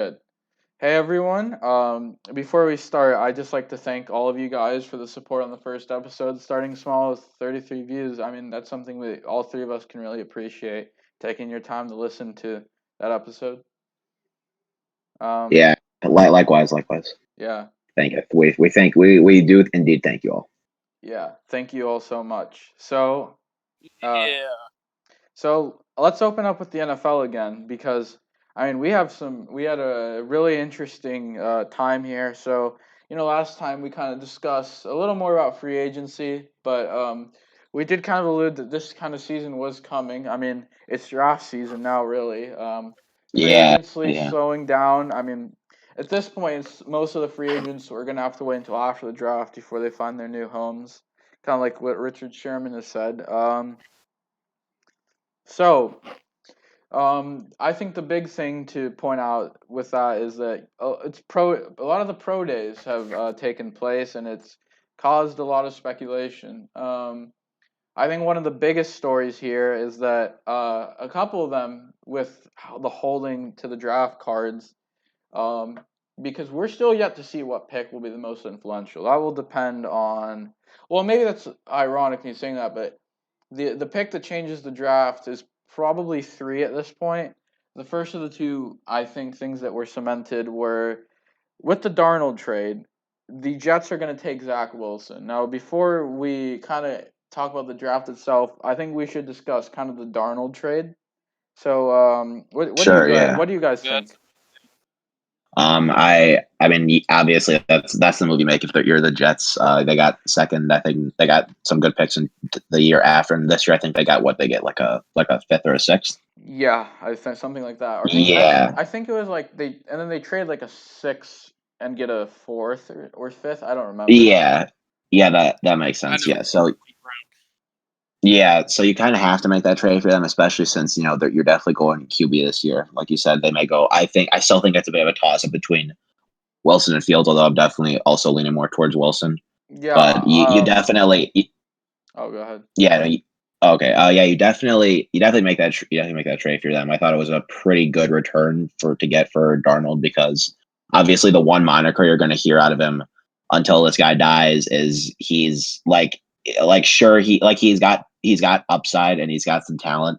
Good. Hey everyone. Before we start, I'd just like to thank all of you guys for the support on the first episode. Starting small with 33 views, I mean, that's something we all three of us can really appreciate. Taking your time to listen to that episode. Um, Yeah, likewise. yeah, Thank you. We do indeed thank you all. yeah. Thank you all so much. Uh, Yeah. So let's open up with the NFL again because I mean we had a really interesting time here. So last time we kind of discussed a little more about free agency, but we did kind of allude that this kind of season was coming. I mean it's draft season now, really. Free Yeah, agency yeah, slowing down. I mean at this point, most of the free agents are gonna have to wait until after the draft before they find their new homes. Kind of like what Richard Sherman has said. So I think the big thing to point out with that is that it's pro. A lot of the pro days have taken place, and it's caused a lot of speculation. I think one of the biggest stories here is that a couple of them with the holding to the draft cards, um, because we're still yet to see what pick will be the most influential. That will depend on. Well, maybe that's ironic me saying that, but the pick that changes the draft is probably three at this point. The first of the two, I think, things that were cemented were with the Darnold trade. The Jets are going to take Zach Wilson. Now, before we kind of talk about the draft itself, I think we should discuss kind of the Darnold trade. So, sure, yeah. what do you guys Good. think? I mean, obviously that's the movie make. If you're the Jets, they got second. I think they got some good picks in the year after, and this year I think they got what they get like a fifth or a sixth. Yeah, I think something like that. Or Yeah, I think it was like they and then they trade like a six and get a fourth or fifth. I don't remember. yeah, yeah. That makes I sense. know. Yeah, so yeah, so you kind of have to make that trade for them, especially since you're definitely going QB this year. Like you said, they may go. I still think it's a bit of a toss up between Wilson and Fields, although I'm definitely also leaning more towards Wilson. Yeah. But you definitely, Oh, go ahead. yeah, no, okay, yeah, you definitely make that trade for them. I thought it was a pretty good return to get for Darnold because obviously the one moniker you're going to hear out of him until this guy dies is he's like sure he's got upside and he's got some talent,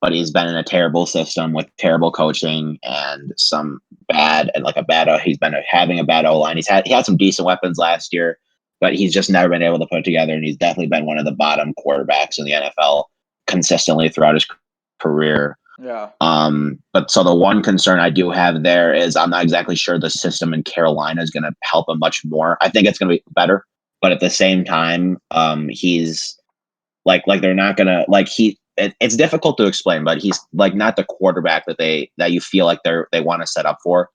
but he's been in a terrible system with terrible coaching and some bad and like a bad. He's been having a bad O line. He had some decent weapons last year, but he's just never been able to put it together. And he's definitely been one of the bottom quarterbacks in the NFL consistently throughout his career. Yeah. But so the one concern I do have there is I'm not exactly sure the system in Carolina is going to help him much more. I think it's going to be better, but at the same time, he's like they're not gonna like it's difficult to explain, but he's like not the quarterback that you feel like they want to set up for.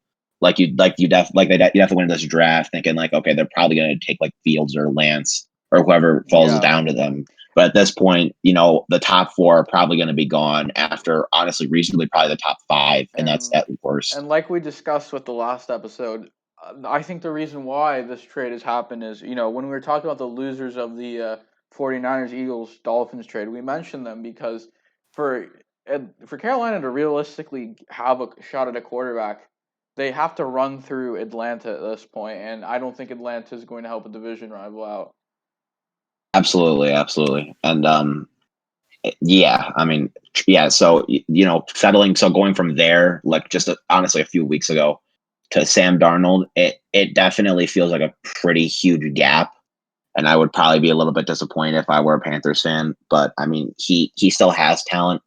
You definitely win this draft thinking like, okay, they're probably gonna take like Fields or Lance or whoever falls Yeah. down to them. But at this point, the top four are probably going to be gone after, honestly, reasonably probably the top five, and that's And at worst. and like we discussed with the last episode, I think the reason why this trade has happened is, when we were talking about the losers of the 49ers, Eagles, Dolphins trade, we mentioned them because for for Carolina to realistically have a shot at a quarterback, they have to run through Atlanta at this point, and I don't think Atlanta is going to help a division rival out. Absolutely, and yeah, I mean, yeah. So settling. So going from there, like just honestly, a few weeks ago to Sam Darnold, it definitely feels like a pretty huge gap, and I would probably be a little bit disappointed if I were a Panthers fan. But I mean, he still has talent.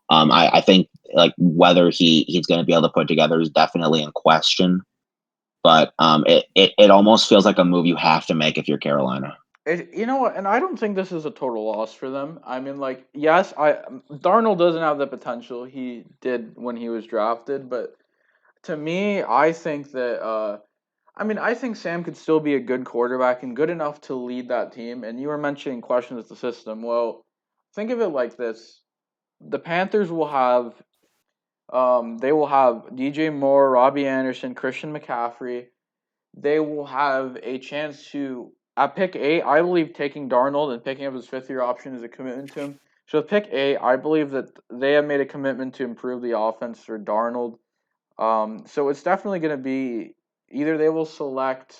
I think like whether he's going to be able to put together is definitely in question. But it almost feels like a move you have to make if you're Carolina. You know what? And I don't think this is a total loss for them. I mean, like, yes, Darnold doesn't have the potential he did when he was drafted, but to me, I think that I think Sam could still be a good quarterback and good enough to lead that team. And you were mentioning questions with the system. Well, think of it like this: the Panthers will have they will have DJ Moore, Robbie Anderson, Christian McCaffrey. They will have a chance to at pick eight. I believe taking Darnold and picking up his fifth year option is a commitment to him. So at pick eight, I believe that they have made a commitment to improve the offense for Darnold. So it's definitely going to be either they will select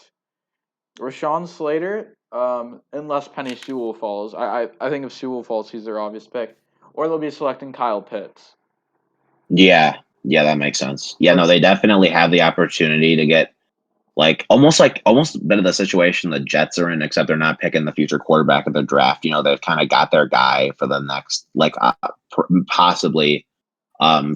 Rashawn Slater, unless Penny Sewell falls. I think if Sewell falls, he's their obvious pick, or they'll be selecting Kyle Pitts. Yeah, yeah, that makes sense. Yeah, So no, it's they definitely have the opportunity to get like almost a bit of the situation the Jets are in, except they're not picking the future quarterback of their draft. You know, they've kind of got their guy for the next possibly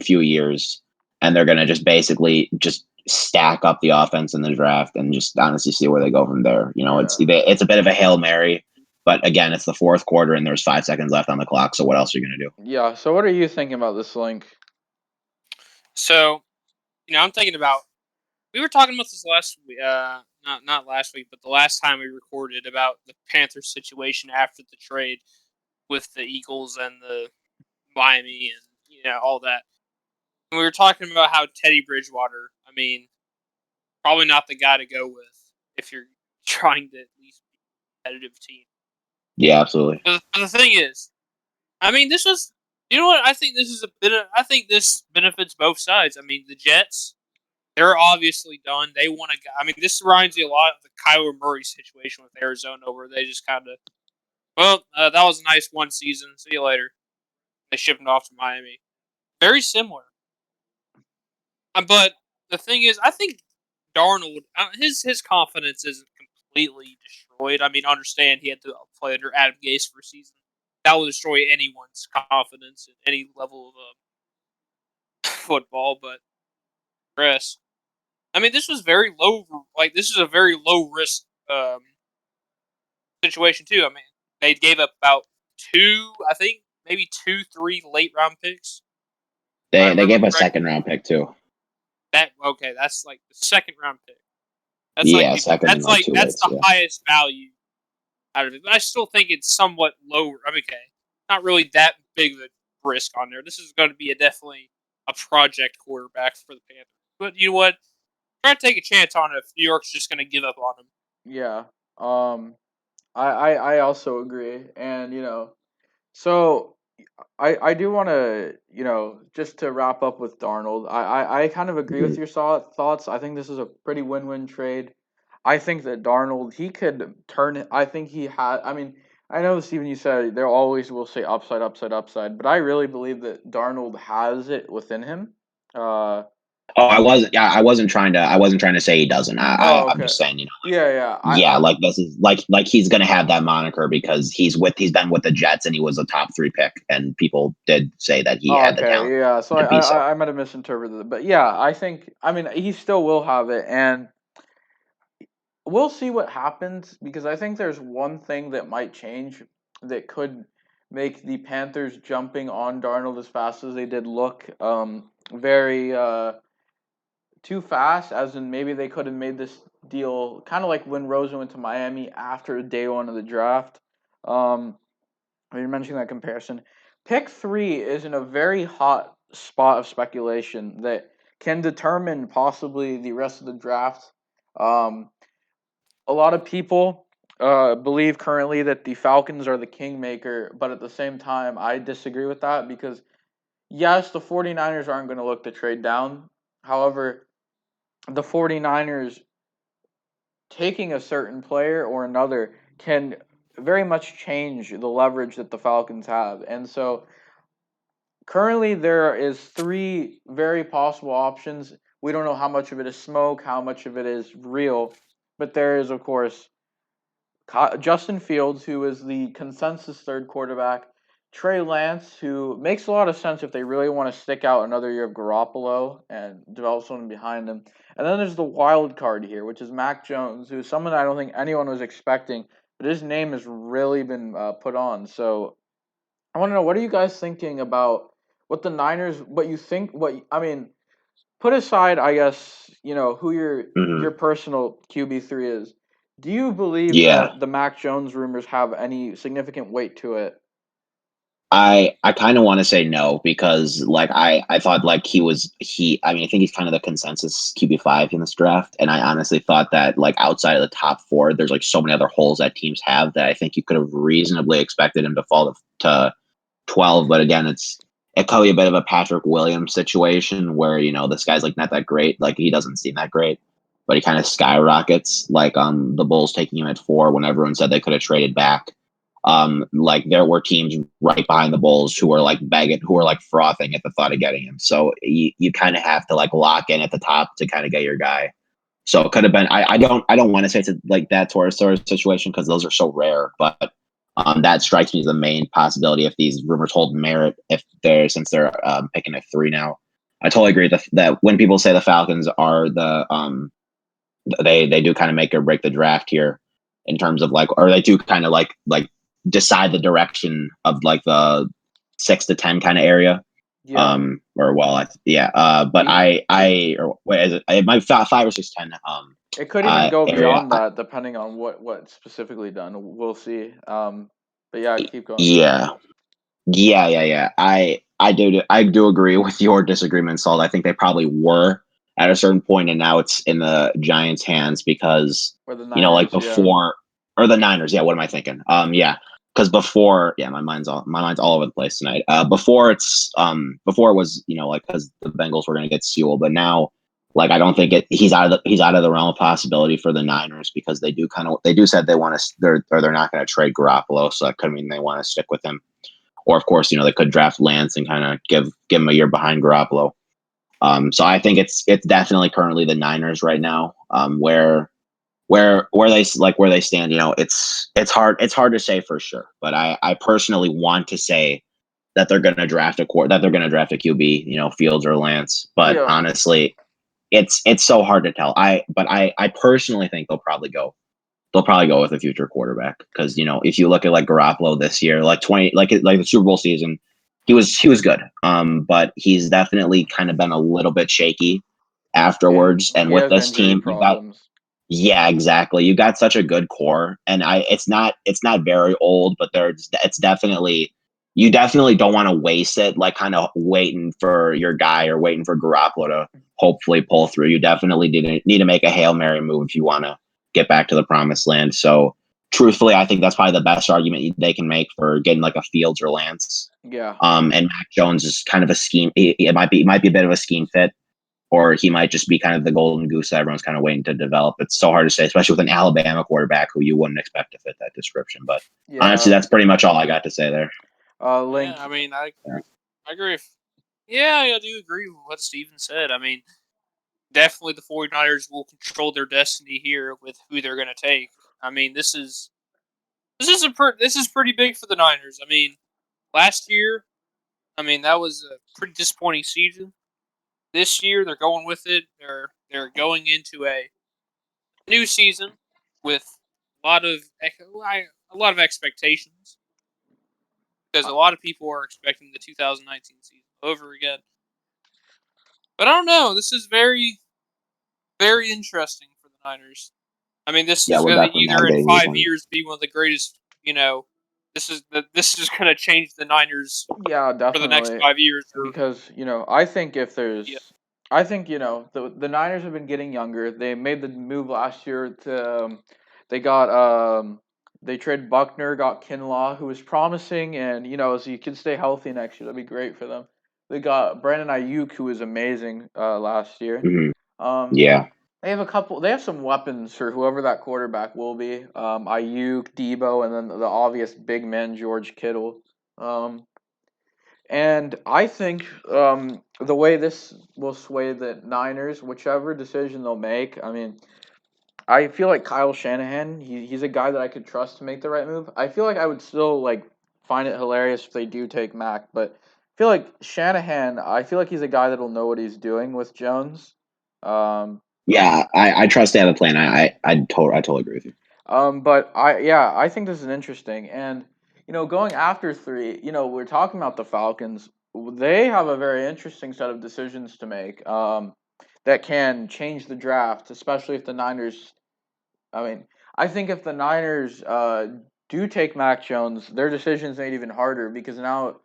few years, and they're gonna just basically just stack up the offense in the draft and just honestly see where they go from there. You know, yeah, it's a bit of a hail mary, but again, it's the fourth quarter and there's 5 seconds left on the clock. So what else are you gonna do? yeah. So what are you thinking about this link? So, I'm thinking about. We were talking about this last week, not last week, but the last time we recorded about the Panthers situation after the trade with the Eagles and the Miami and all that. And we were talking about how Teddy Bridgewater. I mean, probably not the guy to go with if you're trying to at least be a competitive team. Yeah, absolutely. But the thing is, I mean, this was. You know what? I think this is a bit. I think this benefits both sides. I mean, the Jets. They're obviously done. They want to. I mean, this reminds me a lot of the Kyler Murray situation with Arizona, where they just kind of, that was a nice one season. See you later. They shipped him off to Miami. Very similar. But the thing is, I think Darnold, his confidence isn't completely destroyed. I mean, understand he had to play under Adam Gase for a season. That will destroy anyone's confidence at any level of football. But Chris, I mean, this was very low. Like, this is a very low risk situation too. I mean, they gave up about two, I think, maybe 2, 3 late round picks. If I They remember gave a correctly. second round pick too. That's like the second round pick. That's like Yeah, second and like two that's lates. the Yeah. highest value out of it. But I still think it's somewhat lower. I mean, okay, not really that big of a risk on there. This is going to be definitely a project quarterback for the Panthers. But you know what? Try to take a chance on it if New York's just going to give up on him. Yeah. I also agree, and so I do want to, just to wrap up with Darnold, I kind of agree with Mhm. your thoughts. I think this is a pretty win-win trade. I think that Darnold, he could turn. I think he had. I mean, I know, Steven, you said there always will say upside, upside, upside, but I really believe that Darnold has it within him. Uh, Oh, I wasn't trying to say he doesn't. oh, I'm okay. just saying, you know, Yeah, yeah. yeah, like this is like he's gonna have that moniker because he's been with the Jets and he was a top 3 pick, and people did say that he Oh, had the okay. talent Yeah. So to be so. I might have misinterpreted it, but yeah, I think. I mean, he still will have it, and we'll see what happens because I think there's one thing that might change that could make the Panthers jumping on Darnold as fast as they did look very too fast. As in, maybe they could have made this deal kind of like when Rosen went to Miami after day one of the draft. Um, you're mentioning that comparison. Pick three is in a very hot spot of speculation that can determine possibly the rest of the draft. Um, a lot of people believe currently that the Falcons are the kingmaker, but at the same time, I disagree with that because, yes, the 49ers aren't going to look to trade down. However, the 49ers taking a certain player or another can very much change the leverage that the Falcons have. And so currently there is three very possible options. We don't know how much of it is smoke, how much of it is real, but there is, of course, Justin Fields, who is the consensus third quarterback, Trey Lance, who makes a lot of sense if they really want to stick out another year of Garoppolo and develop someone behind him. And then there's the wild card here, which is Mac Jones, who's someone I don't think anyone was expecting, but his name has really been put on. So I want to know, what are you guys thinking about what the Niners, what you think, I mean, put aside, I guess, who your Hmm. personal QB3 is. Do you believe Yeah, that the Mac Jones rumors have any significant weight to it? I kind of want to say no because like I thought like he I mean I think he's kind of the consensus QB5 in this draft, and I honestly thought that like outside of the top four, there's like so many other holes that teams have that I think you could have reasonably expected him to fall to 12. But again, it could be a bit of a Patrick Williams situation where this guy's like not that great, like he doesn't seem that great, but he kind of skyrockets. Like the Bulls taking him at 4 when everyone said they could have traded back. Like there were teams right behind the Bulls who were like begging, who were like frothing at the thought of getting him. So you kind of have to like lock in at the top to kind of get your guy. So it could have been. I don't want to say it's like that sort of situation because those are so rare, but that strikes me as the main possibility if these rumors hold merit. If they're since they're picking at 3 now, I totally agree that when people say the Falcons are they do kind of make or break the draft here in terms of like, or they do kind of like decide the direction of like the 6 to 10 kind of area. Yeah. Or well, yeah. But or what is it? It might 5 or 6 10. It could even go Area. beyond that, depending on what's specifically done. We'll see. But yeah, keep going. Yeah. Yeah. I do agree with your disagreement, Salt. I think they probably were at a certain point, and now it's in the Giants' hands because Or the like Niners, yeah. before, or the Niners. Yeah, what am I thinking? Yeah, because before, yeah, my mind's all over the place tonight. Before it was like because the Bengals were going to get Sewell, but now like I don't think he's out of the realm of possibility for the Niners because they do said they want to they're not going to trade Garoppolo, so that could mean they want to stick with him. Or of course, they could draft Lance and kind of give him a year behind Garoppolo. So I think it's definitely currently the Niners right now, where they stand. It's hard to say for sure, but I personally want to say that they're going to draft a QB, Fields or Lance. But Yeah. honestly, it's so hard to tell. I personally think they'll probably go with a future quarterback because if you look at like Garoppolo this year, like the Super Bowl season, he was good. But he's definitely kind of been a little bit shaky And afterwards. And he with has this injury team, problems. yeah, exactly. You got such a good core, and it's not very old, but it's definitely you definitely don't want to waste it, like kind of waiting for your guy or waiting for Garoppolo to hopefully pull through. You definitely need to make a Hail Mary move if you want to get back to the promised land. So, truthfully, I think that's probably the best argument they can make for getting like a Fields or Lance. Yeah. And Mac Jones is kind of a scheme. It might be a bit of a scheme fit or he might just be kind of the golden goose that everyone's kind of waiting to develop. It's so hard to say, especially with an Alabama quarterback who you wouldn't expect to fit that description. But honestly, Yeah. that's pretty much all I got to say there. Yeah, Link. I mean, Yeah. I agree. Yeah, I do agree with what Steven said. I mean, definitely the 49ers will control their destiny here with who they're going to take. I mean, this is pretty big for the Niners. I mean, last year, I mean that was a pretty disappointing season. This year, they're going with it. They're going into a new season with a lot of expectations because a lot of people are expecting the 2019 season over again. But I don't know. This is very, very interesting for the Niners. I mean, this Yeah, is we're going to definitely either in navigating this 5 years one. be one of the greatest. This is going to change the Niners Yeah, for the next definitely. 5 years. Or Because I think if yeah, there's, I think the Niners have been getting younger. They made the move last year to, they got they traded Buckner, got Kinlaw, who was promising, and as he can stay healthy next year, that'd be great for them. They got Brandon Ayuk, who was amazing last year. Hmm. Um, Yeah, they have a couple. They have some weapons for whoever that quarterback will be. Ayuk, Debo, and then the obvious big man George Kittle. Um, and I think the way this will sway the Niners, whichever decision they'll make. I mean, I feel like Kyle Shanahan. He's a guy that I could trust to make the right move. I feel like I would still find it hilarious if they do take Mac, but I feel like Shanahan. I feel like he's a guy that'll know what he's doing with Jones. Um, yeah. I trust they have a plan. I totally agree with you. but I think this is interesting, and going after 3, we're talking about the Falcons. They have a very interesting set of decisions to make. That can change the draft, especially if the Niners. I mean, I think if the Niners do take Mac Jones, their decisions made even harder because now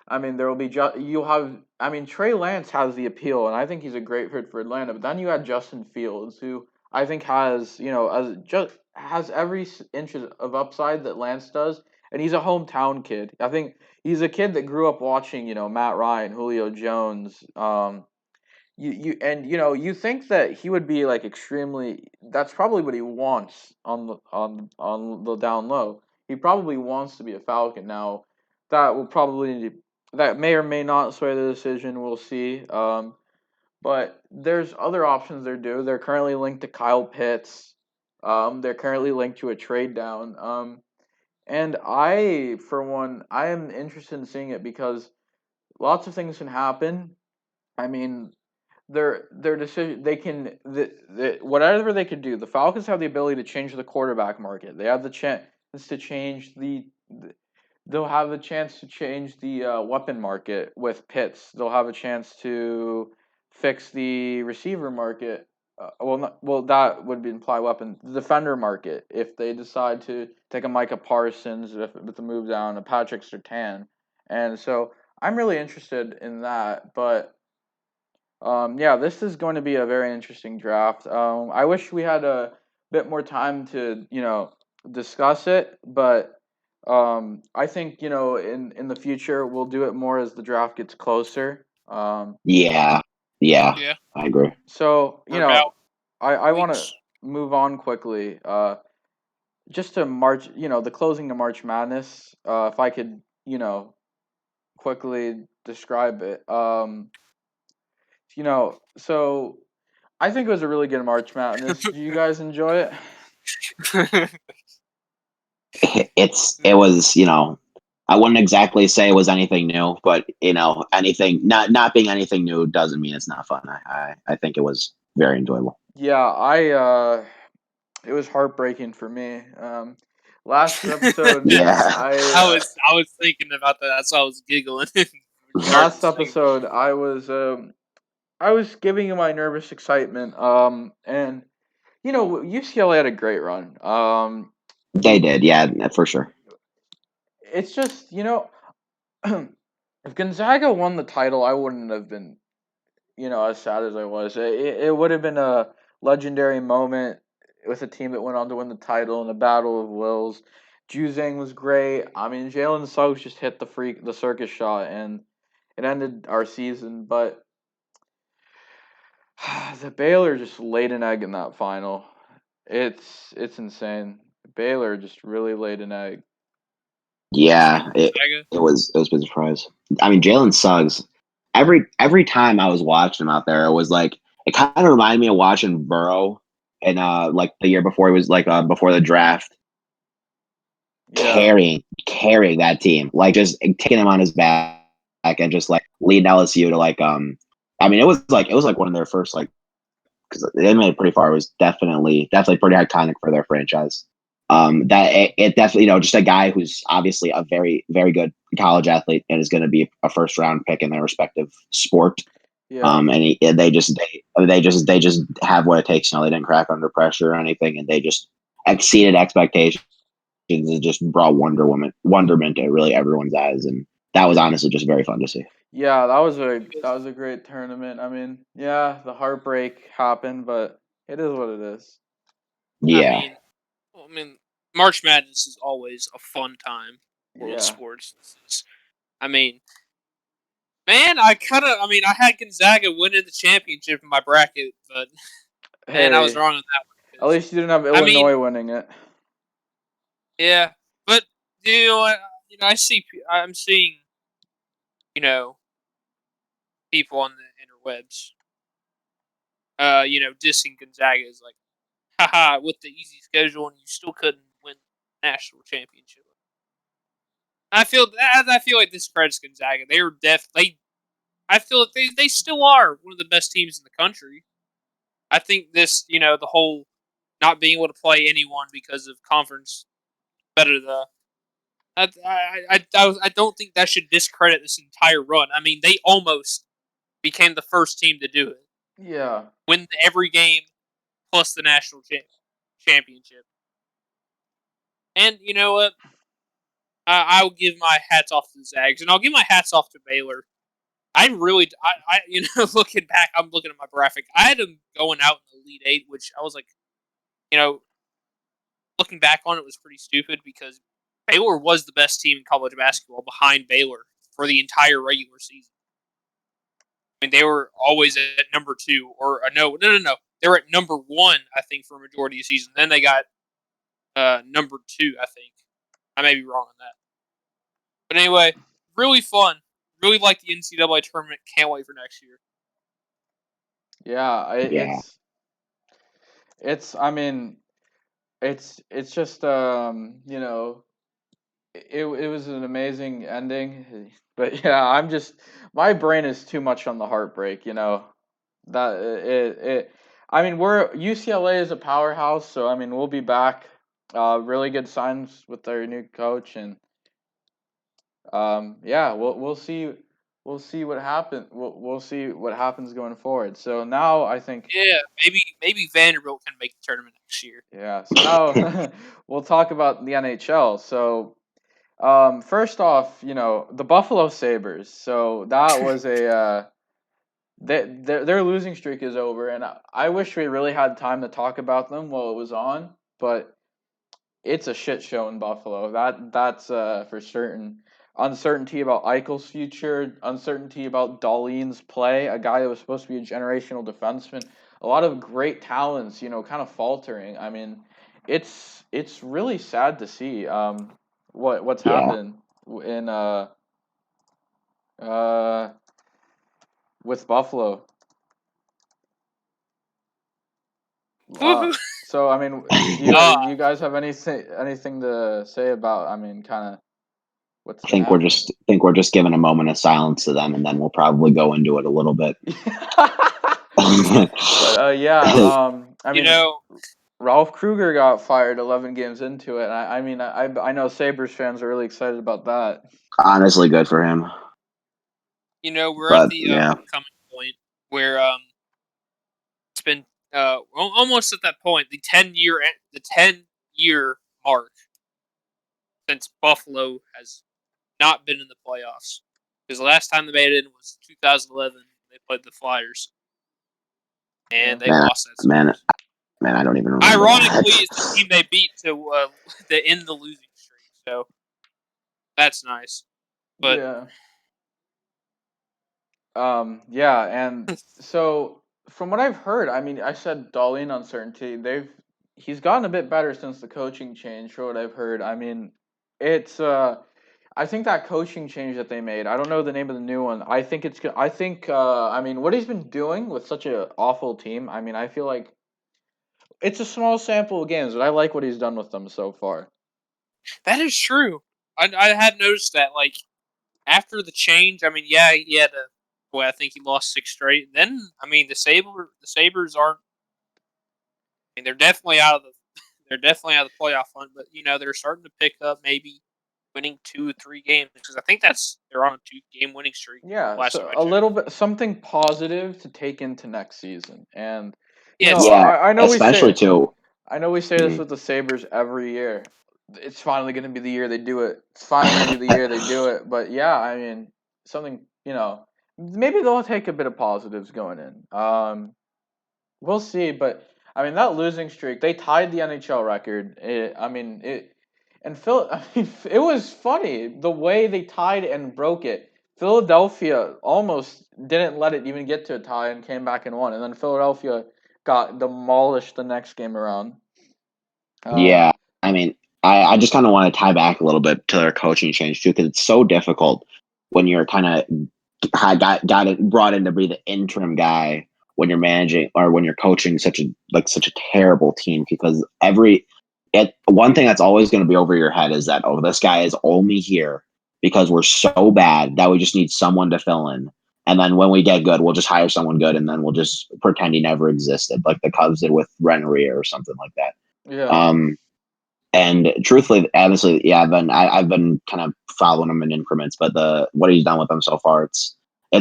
I mean, there will be you'll have. I mean, Trey Lance has the appeal, and I think he's a great fit for Atlanta. But then you had Justin Fields, who I think has as just has every inch of upside that Lance does, and he's a hometown kid. I think he's a kid that grew up watching, Matt Ryan, Julio Jones. You think that he would be like extremely. That's probably what he wants on the down low. He probably wants to be a Falcon. Now, that may or may not sway the decision. We'll see. But there's other options they're due. They're currently linked to Kyle Pitts. They're currently linked to a trade down. And I, for one, I am interested in seeing it because lots of things can happen. I mean, their decision they can whatever they could do. The Falcons have the ability to change the quarterback market. They have the chance to change they'll have a chance to change the weapon market with Pitts. They'll have a chance to fix the receiver market. That would imply weapon. The defender market, if they decide to take a Micah Parsons with the move down, a Patrick Surtain, and so I'm really interested in that. But yeah, this is going to be a very interesting draft. I wish we had a bit more time to, discuss it, but I think in the future we'll do it more as the draft gets closer. Yeah, Yeah. I agree. So We're about I want to weeks. move on quickly. Just to March, the closing of March Madness. If I could, quickly describe it. So I think it was a really good March Madness. Do you guys enjoy it? It was, I wouldn't exactly say it was anything new, but anything not being anything new doesn't mean it's not fun. I think it was very enjoyable. Yeah, it was heartbreaking for me. Last episode, Yeah. I was thinking about that. That's why I was giggling. last episode, I was giving you my nervous excitement. And UCLA had a great run. They did, yeah, for sure. It's just if Gonzaga won the title, I wouldn't have been as sad as I was. It would have been a legendary moment with a team that went on to win the title in a battle of wills. Juzang was great. I mean, Jalen Suggs just hit the circus shot, and it ended our season. But the Baylor just laid an egg in that final. It's insane. Baylor just really laid an egg. Yeah, it was a big surprise. I mean, Jalen Suggs. Every time I was watching him out there, it was like it kind of reminded me of watching Burrow, and like the year before he was like before the draft, Yeah, carrying that team, like just taking him on his back and just like leading LSU to like I mean, it was like one of their first like because they made it pretty far. It was definitely pretty iconic for their franchise. That it definitely just a guy who's obviously a very very good college athlete and is going to be a first round pick in their respective sport. yeah. And they just have what it takes. They didn't crack under pressure or anything, and they just exceeded expectations and just brought wonderment to really everyone's eyes, and that was honestly just very fun to see. Yeah, that was a great tournament. I mean, yeah, the heartbreak happened, but it is what it is. I Yeah, mean, I mean, March Madness is always a fun time. World Yeah. sports. I mean, man, I had Gonzaga winning the championship in my bracket, but man, I was Hey, wrong on that one. at least you didn't have I mean, Illinois winning it. yeah, but you know what? I'm seeing, people on the interwebs, dissing Gonzaga is like, haha, with the easy schedule and you still couldn't win the national championship. I feel like this credits Gonzaga. They were I feel like they still are one of the best teams in the country. I think the whole not being able to play anyone because of conference better the I don't think that should discredit this entire run. I mean, they almost became the first team to do it. Yeah. Win every game plus the national championship. And you know what? I'll give my hats off to the Zags, and I'll give my hats off to Baylor. Looking back, I'm looking at my graphic. I had them going out in the Elite Eight, which I was like, you know, looking back on it was pretty stupid because Baylor was the best team in college basketball behind Baylor for the entire regular season. I mean, they were always at number 2, or no. They were at number 1, I think, for a majority of the season. Then they got number 2, I think. I may be wrong on that. But anyway, really fun. Really like the NCAA tournament. Can't wait for next year. Yeah, Yeah. it's. I mean, it's just it was an amazing ending, but yeah, my brain is too much on the heartbreak. That it. I mean, we're UCLA is a powerhouse, so I mean we'll be back. Really good signs with their new coach, and yeah, we'll see what happen. We'll see what happens going forward. So now I think Yeah, maybe Vanderbilt can make the tournament next year. yeah. So now we'll talk about the NHL. So first off, the Buffalo Sabres. So that was their losing streak is over, and I wish we really had time to talk about them while it was on, but it's a shit show in Buffalo. That's for certain. Uncertainty about Eichel's future, uncertainty about Dahlin's play, a guy that was supposed to be a generational defenseman. A lot of great talents, kind of faltering. I mean, it's really sad to see what's Yeah. happened in uh with Buffalo. So I mean, do you guys have anything to say about? I mean, kind of what's I been think we're happening. just think we're just giving a moment of silence to them, and then we'll probably go into it a little bit. But yeah, I you mean, know, Ralph Kruger got fired 11 games into it. And I mean, I know Sabres fans are really excited about that. Honestly, good for him. we're at But the yeah, homecoming point where it's been almost at that point, the 10-year mark since Buffalo has not been in the playoffs. Because the last time they made it in was 2011. They played the Flyers, Yeah. and they lost that man, series. I don't even remember Ironically, it's the that. team they beat to end the losing streak. So that's nice. But Yeah. Yeah, and so from what I've heard, I mean, I said Dahlin uncertainty. He's gotten a bit better since the coaching change. For what I've heard, I mean, it's I think that coaching change that they made. I don't know the name of the new one. I think it's. I think. I mean, what he's been doing with such a awful team. I mean, I feel like it's a small sample of games, but I like what he's done with them so far. that is true. I had noticed that. Like after the change, I mean, yeah, he had a. Boy, I think he lost 6 straight. Then, I mean, the Sabers aren't. I mean, they're definitely out of the playoff hunt. But they're starting to pick up, maybe winning 2 or 3 games because I think they're on a 2-game winning streak. Yeah, Last time so I a checked. little bit something positive to take into next season, and Yes, Yeah, I know we especially say too. this with the Sabres every year. It's finally going to be the year they do it. It's finally going to be the year they do it. But yeah, I mean, something, maybe they'll take a bit of positives going in. We'll see, but I mean that losing streak, they tied the NHL record. And Phil, I mean, it was funny the way they tied and broke it. Philadelphia almost didn't let it even get to a tie and came back and won, and then Philadelphia got demolished the next game around. Yeah, I mean, I just kind of want to tie back a little bit to their coaching change too, because it's so difficult when you're kind of got it brought in to be the interim guy when you're managing or when you're coaching such a terrible team. Because one thing that's always going to be over your head is that, oh, this guy is only here because we're so bad that we just need someone to fill in. And then when we get good, we'll just hire someone good, and then we'll just pretend he never existed, like the Cubs did with Rennery or something like that. Yeah. And truthfully, honestly, yeah, I've been kind of following him in increments, but what he's done with them so far, it's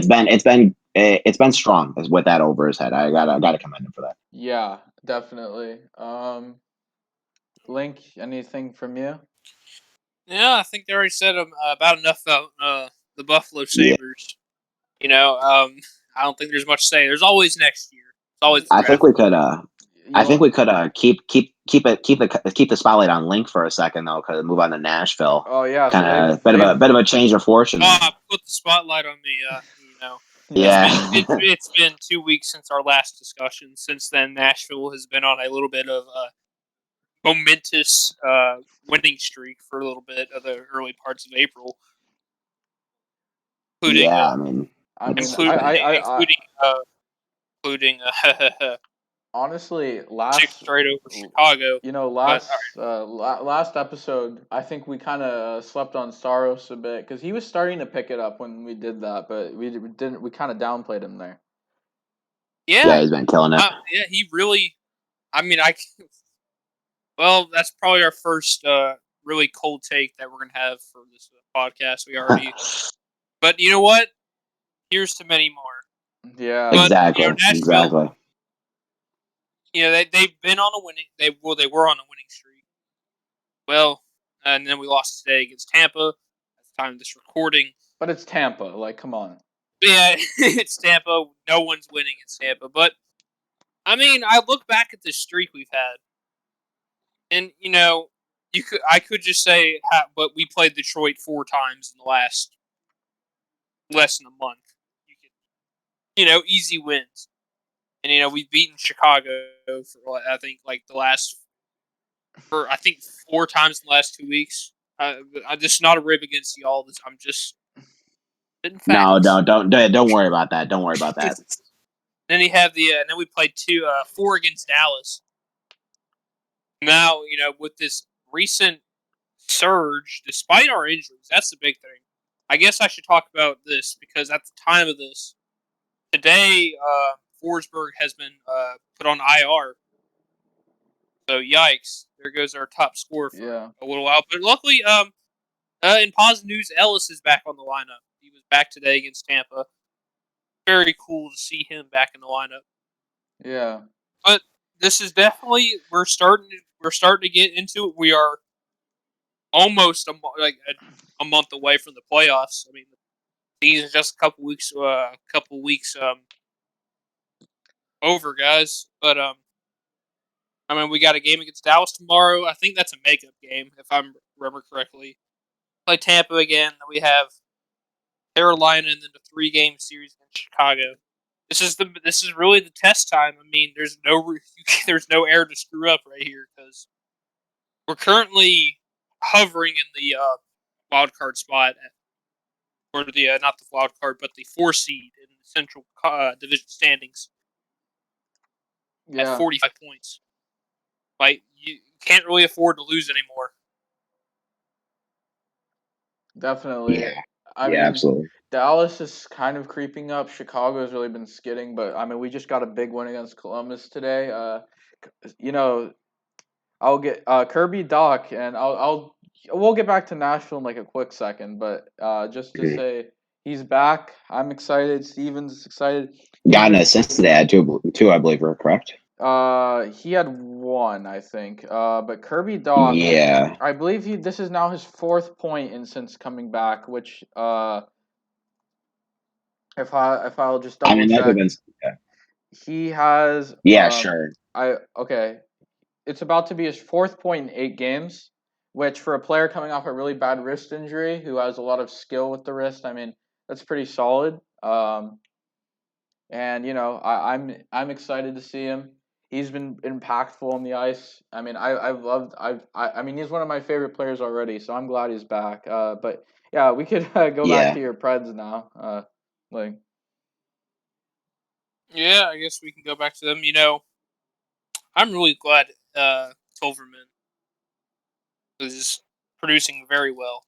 been strong with that over his head. I gotta commend him for that. Yeah, definitely. Link, anything from you? Yeah, I think they already said about enough about the Buffalo Yeah, Sabres. I don't think there's much to say. There's always next year. It's always the I draft. think we could. You I think want? we could keep keep the spotlight on Link for a second though, because move on to Nashville. Oh yeah, so Kind of bit of a change of fortune there. Put the spotlight on me. Yeah. It's been 2 weeks since our last discussion. Since then, Nashville has been on a little bit of a momentous winning streak for a little bit of the early parts of April, including yeah, including honestly, 6 straight over Chicago. last episode, I think we kind of slept on Saros a bit because he was starting to pick it up when we did that, but we didn't. We kind of downplayed him there. Yeah, he's been killing it. He really. I mean, well, that's probably our first really cold take that we're gonna have for this podcast. We already, but you know what? Here's to many more. Yeah, but, exactly. Nashville, they've been on a winning. They were on a winning streak. Well, and then we lost today against Tampa. At the time of this recording, but it's Tampa. Like, come on. Yeah, it's Tampa. No one's winning in Tampa. But I mean, I look back at this streak we've had, and I could just say, but we played Detroit 4 times in the last less than a month. Easy wins, and we've beaten Chicago for I think I think 4 times in the last 2 weeks. I'm just not a rib against y'all. I'm just no, don't worry about that. Don't worry about that. Then you have then we played 4 against Dallas. Now, with this recent surge, despite our injuries, that's the big thing. I guess I should talk about this because at the time of this, today, Forsberg has been put on IR. So, yikes. There goes our top scorer for a little while. But luckily, in positive news, Ellis is back on the lineup. He was back today against Tampa. Very cool to see him back in the lineup. Yeah. But this is definitely we're starting to get into it. We are almost a month away from the playoffs. I mean, the season's just a couple weeks over, guys. But I mean, we got a game against Dallas tomorrow. I think that's a makeup game, if I remember correctly. Play Tampa again. Then we have Carolina, and then the 3-game series in Chicago. This is really the test time. I mean, there's no air to screw up right here because we're currently hovering in the wild card spot, or the not the wild card, but the 4 seed in the Central Division standings at 45 points. Like, you can't really afford to lose anymore. Definitely. Yeah. I mean, absolutely. Dallas is kind of creeping up. Chicago has really been skidding, but I mean, we just got a big win against Columbus today. I'll get Kirby Doc, and we'll get back to Nashville in like a quick second, but just to say he's back. I'm excited. Steven's is excited. Got an assist today, too, I believe. We're correct. He had 1, I think. But Kirby Doc, yeah, I believe this is now his 4th point since coming back, which if I'll just double check, he has. Sure. It's about to be his 4th point in 8 games, which for a player coming off a really bad wrist injury who has a lot of skill with the wrist, I mean that's pretty solid. And I'm excited to see him. He's been impactful on the ice. I mean, I mean, he's one of my favorite players already, so I'm glad he's back. But yeah, we could go back to your Preds now. Yeah, I guess we can go back to them. I'm really glad Tolverman is producing very well.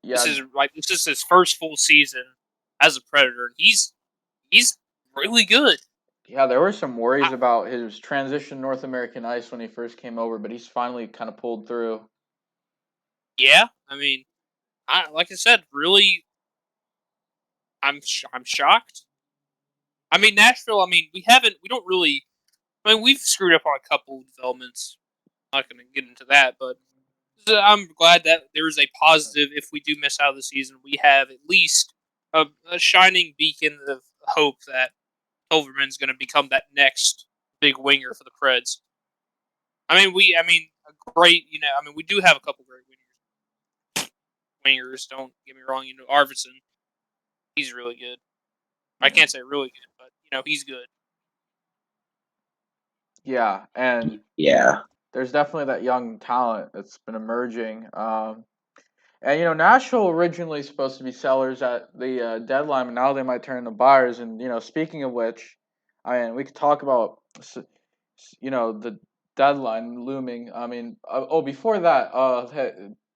Yeah, this is his first full season as a Predator, and he's really good. Yeah, there were some worries about his transition North American ice when he first came over, but he's finally kind of pulled through. Yeah, I mean, like I said, really, I'm shocked. I mean, Nashville. I mean, we don't really. I mean, we've screwed up on a couple of developments. I'm not going to get into that, but I'm glad that there is a positive. If we do miss out of the season, we have at least a shining beacon of hope that Overman's going to become that next big winger for the Preds. A great. We do have a couple great wingers. Don't get me wrong. Arvidsson, he's really good. I can't say really good, but he's good. Yeah, and Yeah. there's definitely that young talent that's been emerging. And Nashville originally supposed to be sellers at the deadline, but now they might turn into buyers. And speaking of which, I mean, we could talk about the deadline looming. I mean, before that,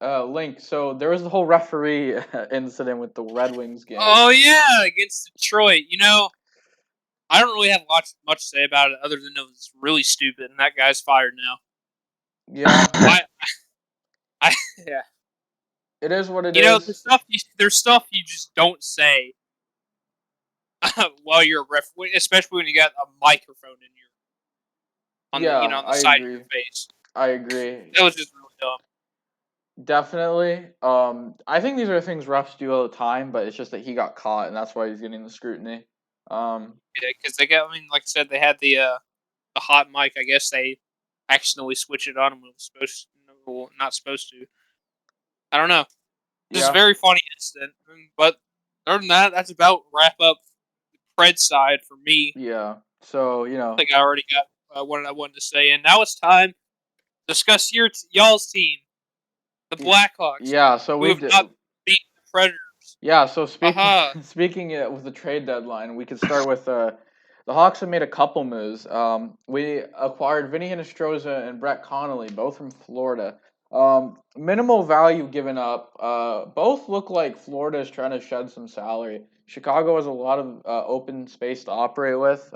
Link. So there was the whole referee incident with the Red Wings game. Oh yeah, against Detroit. I don't really have much to say about it other than it was really stupid, and that guy's fired now. Yeah, I yeah. it is what it is. There's stuff you just don't say while you're a ref, especially when you got a microphone in your Yeah, on the I side of agree. your face. I agree. That was just really dumb. Definitely. I think these are things refs do all the time, but it's just that he got caught, and that's why he's getting the scrutiny. Yeah, because they got. Like I said, they had the hot mic. I guess they accidentally switched it on him. It was not supposed to. I don't know. This is a Yeah, very funny incident, but other than that, that's about wrap up the Pred side for me. yeah. So I think I already got what I wanted to say, and now it's time to discuss y'all's team, the Blackhawks, yeah. So who we have did. not beaten the Predators. Yeah. So speaking Haha. speaking with the trade deadline, we could start with the Hawks have made a couple moves. We acquired Vinny Hinostroza and Brett Connolly, both from Florida. Minimal value given up. Both look like Florida is trying to shed some salary. Chicago has a lot of open space to operate with.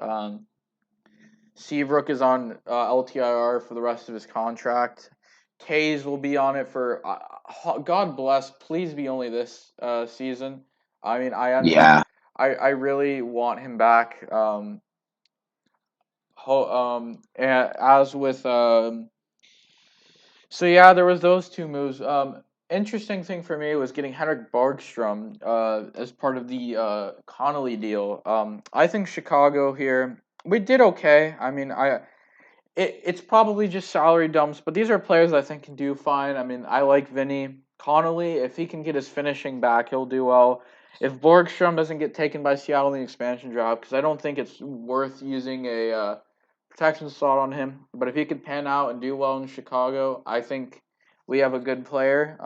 Seabrook is on LTIR for the rest of his contract. Tays will be on it for God bless. Please be only this season. I mean, Yeah. I really want him back. As with so yeah, there was those two moves. Interesting thing for me was getting Henrik Borgstrom as part of the Connolly deal. I think Chicago here we did okay. I mean, it's probably just salary dumps, but these are players I think can do fine. I mean, I like Vinny Connolly. If he can get his finishing back, he'll do well. If Borgstrom doesn't get taken by Seattle in the expansion draft, because I don't think it's worth using a protection slot on him, but if he could pan out and do well in Chicago, I think we have a good player.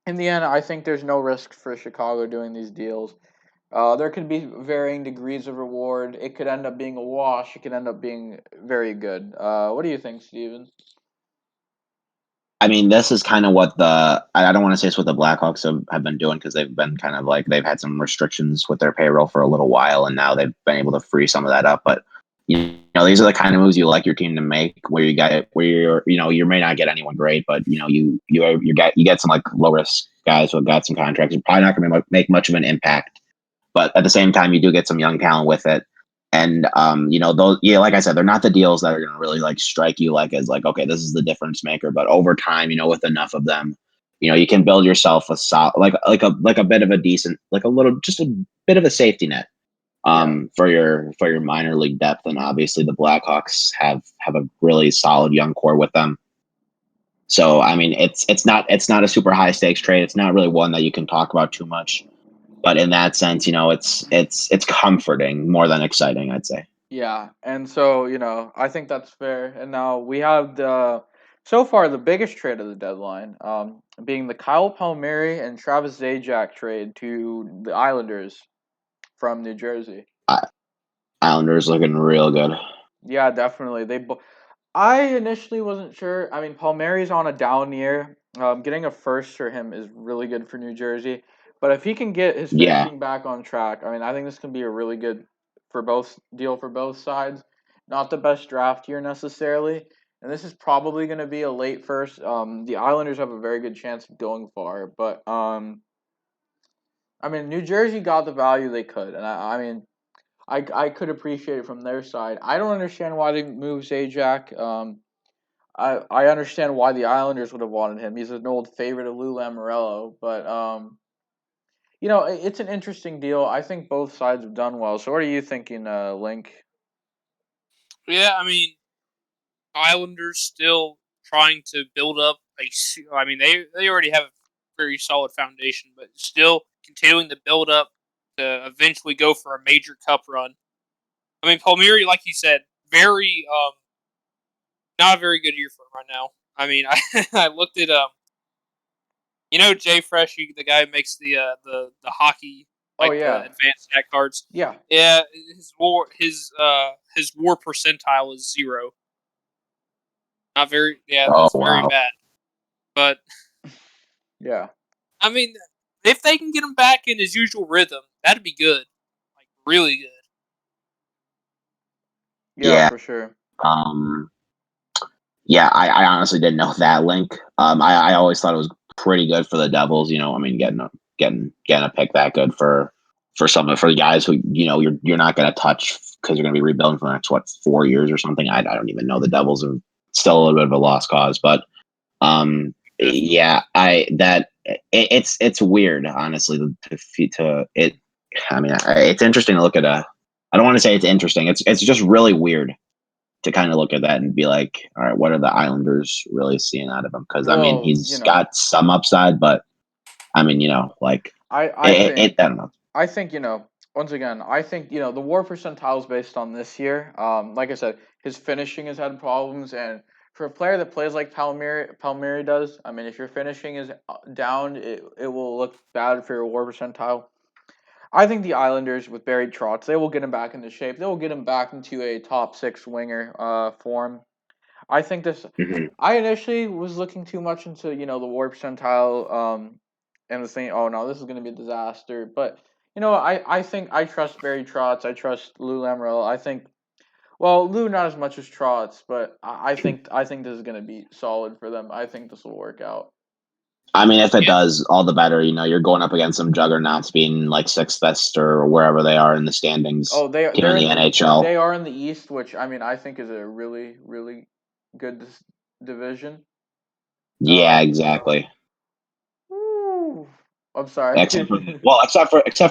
In the end, I think there's no risk for Chicago doing these deals. There could be varying degrees of reward. It could end up being a wash. It could end up being very good. What do you think, Steven? I mean, this is kind of what I don't want to say it's what the Blackhawks have been doing because they've been kind of like they've had some restrictions with their payroll for a little while, and now they've been able to free some of that up. But these are the kind of moves you like your team to make, where you got it, where you may not get anyone great, but you get some like low risk guys who have got some contracts. You're probably not going to make much of an impact, but at the same time, you do get some young talent with it. And those, yeah, like I said, they're not the deals that are going to really like strike you like as like, okay, this is the difference maker. But over time, with enough of them, you can build yourself a solid, like a bit of a decent, like a little, just a bit of a safety net Yeah, for your minor league depth. And obviously, the Blackhawks have a really solid young core with them. So I mean, it's not a super high stakes trade. It's not really one that you can talk about too much. But in that sense, it's comforting more than exciting, I'd say. yeah, and so I think that's fair. And now we have the so far the biggest trade of the deadline, being the Kyle Palmieri and Travis Zajac trade to the Islanders from New Jersey. Islanders looking real good. Yeah, definitely. I initially wasn't sure. I mean, Palmieri's on a down year. Getting a first for him is really good for New Jersey. But if he can get his Yeah, finishing back on track, I mean, I think this can be a really good deal for both sides. Not the best draft year necessarily, and this is probably going to be a late first. The Islanders have a very good chance of going far, but I mean, New Jersey got the value they could, and I mean, I could appreciate it from their side. I don't understand why they moved Zajac. I understand why the Islanders would have wanted him. He's an old favorite of Lou Lamoriello, but it's an interesting deal. I think both sides have done well. So what are you thinking, Link? Yeah, Islanders still trying to build up I mean, they already have a very solid foundation, but still continuing to build up to eventually go for a major cup run. I mean, Palmieri, like you said, very not a very good year for him right now. I mean, I looked at Jay Fresh, the guy who makes the hockey Oh the yeah, advanced stat cards. yeah, Yeah, his war percentile is 0. Not very. Yeah, Oh that's very wow. bad. But yeah, I mean, if they can get him back in his usual rhythm, that'd be good. Like really good. yeah, Yeah. for sure. Um. Yeah. I honestly didn't know that link. I always thought it was pretty good for the Devils. I mean, getting a pick that good for the guys who you're not going to touch because you're going to be rebuilding for the next 4 years or something. I don't even know. The Devils are still a little bit of a lost cause, but Definitely. yeah, it's weird, honestly, to it. I mean, it's interesting to look at I don't want to say it's interesting. It's just really weird to kind of look at that and be like, all right, what are the Islanders really seeing out of him? Because I mean, Well, he's got some upside, but I mean, like I think I don't know. I think once again I think the WAR percentile is based on this year. Like I said, his finishing has had problems, and for a player that plays like Palmieri does, I mean, if your finishing is down, it will look bad for your WAR percentile. I think the Islanders with Barry Trotz, they will get him back into shape. They will get him back into a top six winger form. I think this. Mhm. I initially was looking too much into the WAR percentile, and was thinking, oh no, this is going to be a disaster. But I think I trust Barry Trotz. I trust Lou Lamoriello. I think Lou not as much as Trotz, but I think this is going to be solid for them. I think this will work out. I mean, if it Yeah. does, all the better. You're going up against some juggernauts, being like sixth best or wherever they are in the standings Oh, they here in they're the in NHL. they are in the East, which I mean I think is a really really good division. Yeah, Um, exactly. Woo. I'm sorry. Except